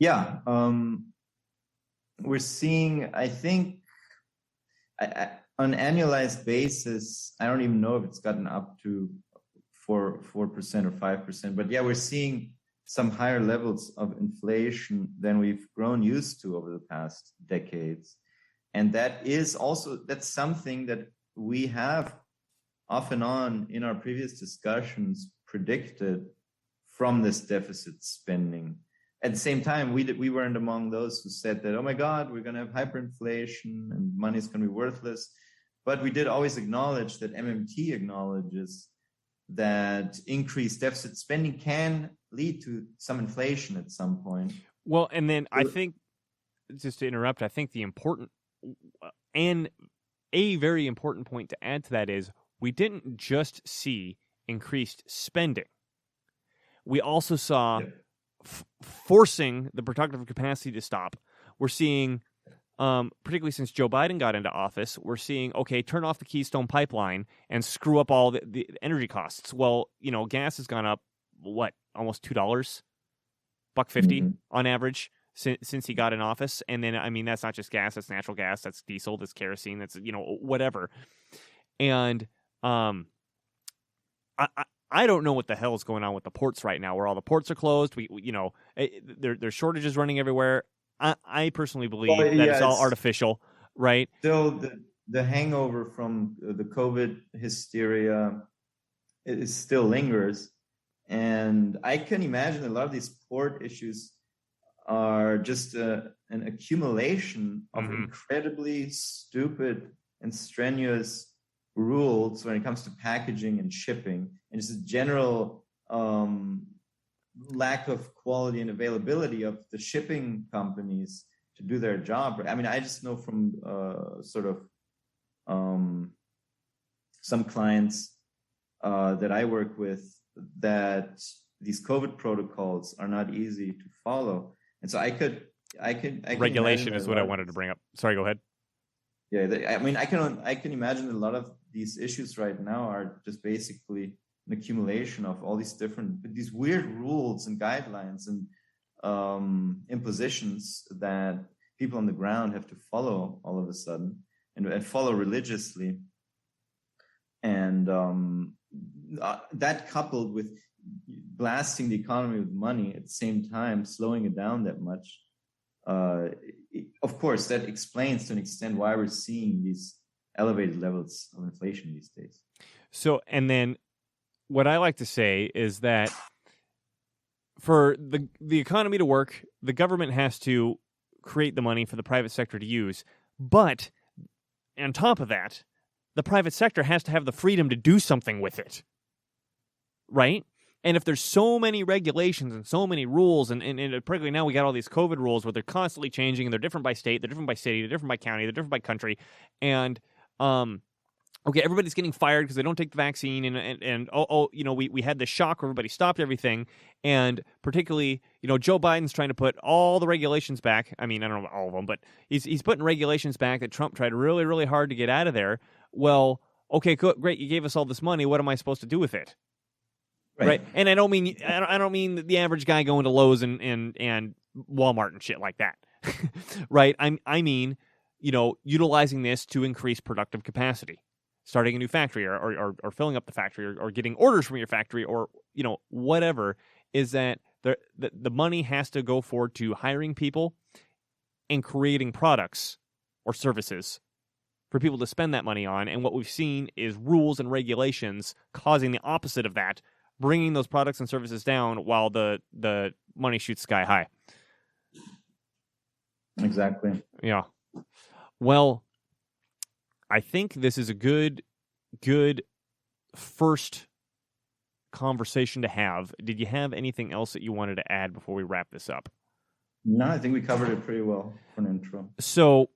Yeah. We're seeing, I think, on an annualized basis, I don't even know if it's gotten up to 4% or 5%, but yeah, we're seeing some higher levels of inflation than we've grown used to over the past decades. And that's something that we have off and on in our previous discussions predicted from this deficit spending. At the same time, we weren't among those who said that, oh my God, we're going to have hyperinflation and money's going to be worthless. But we did always acknowledge that MMT acknowledges that increased deficit spending can lead to some inflation at some point. Well, and then I think just to interrupt, I think the important and a very important point to add to that is we didn't just see increased spending. We also saw forcing the productive capacity to stop. We're seeing, particularly since Joe Biden got into office, we're seeing, okay, turn off the Keystone Pipeline and screw up all the energy costs. Well, gas has gone up, almost $2, $1.50 on average since he got in office. And then, that's not just gas, that's natural gas, that's diesel, that's kerosene, that's, whatever. And I don't know what the hell is going on with the ports right now, where all the ports are closed. There's shortages running everywhere. I personally believe that it's all artificial, right? Still, the hangover from the COVID hysteria still lingers. And I can imagine a lot of these port issues are just an accumulation of incredibly stupid and strenuous rules when it comes to packaging and shipping, and just a general lack of quality and availability of the shipping companies to do their job. I just know from some clients that I work with that these COVID protocols are not easy to follow. And so I can regulation is what I wanted to bring up. Sorry, go ahead. Yeah, I can imagine a lot of these issues right now are just basically an accumulation of all these weird rules and guidelines and impositions that people on the ground have to follow all of a sudden and follow religiously. And that coupled with blasting the economy with money at the same time, slowing it down that much, of course, that explains to an extent why we're seeing these elevated levels of inflation these days. So, and then what I like to say is that for the economy to work, the government has to create the money for the private sector to use. But on top of that, the private sector has to have the freedom to do something with it. Right? And if there's so many regulations and so many rules, and particularly now we got all these COVID rules where they're constantly changing, and they're different by state, they're different by city, they're different by county, they're different by country, and okay, everybody's getting fired because they don't take the vaccine, and we had this shock where everybody stopped everything, and particularly, Joe Biden's trying to put all the regulations back. I don't know about all of them, but he's putting regulations back that Trump tried really, really hard to get out of there. Well, okay, great, you gave us all this money. What am I supposed to do with it? Right. And I don't mean the average guy going to Lowe's and Walmart and shit like that. Right? I mean, utilizing this to increase productive capacity, starting a new factory or filling up the factory or getting orders from your factory or, whatever, is that the money has to go forward to hiring people and creating products or services for people to spend that money on. And what we've seen is rules and regulations causing the opposite of that, bringing those products and services down while the money shoots sky high. Exactly. Yeah. Well, I think this is a good first conversation to have. Did you have anything else that you wanted to add before we wrap this up? No, I think we covered it pretty well for an intro. So,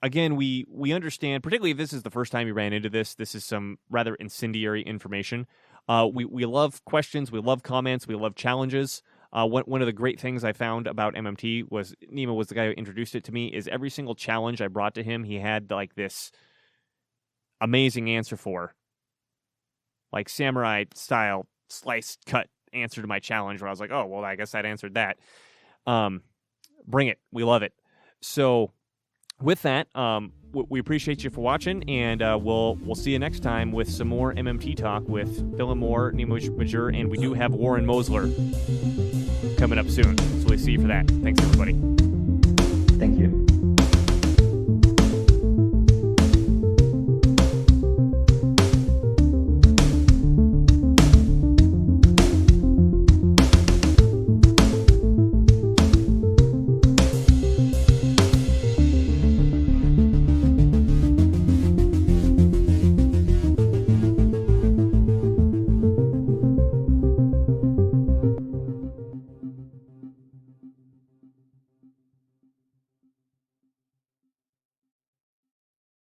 again, we understand, particularly if this is the first time you ran into this is some rather incendiary information. We love questions, we love comments, we love challenges. One of the great things I found about MMT was Nima was the guy who introduced it to me, is every single challenge I brought to him, he had like this amazing answer for. Like samurai style slice cut answer to my challenge where I was like, oh, well, I guess that answered that. Bring it. We love it. So with that, we appreciate you for watching, and we'll see you next time with some more MMT talk with Bill and Moore, Nima Majur, and we do have Warren Mosler coming up soon. So we'll see you for that. Thanks, everybody. Thank you.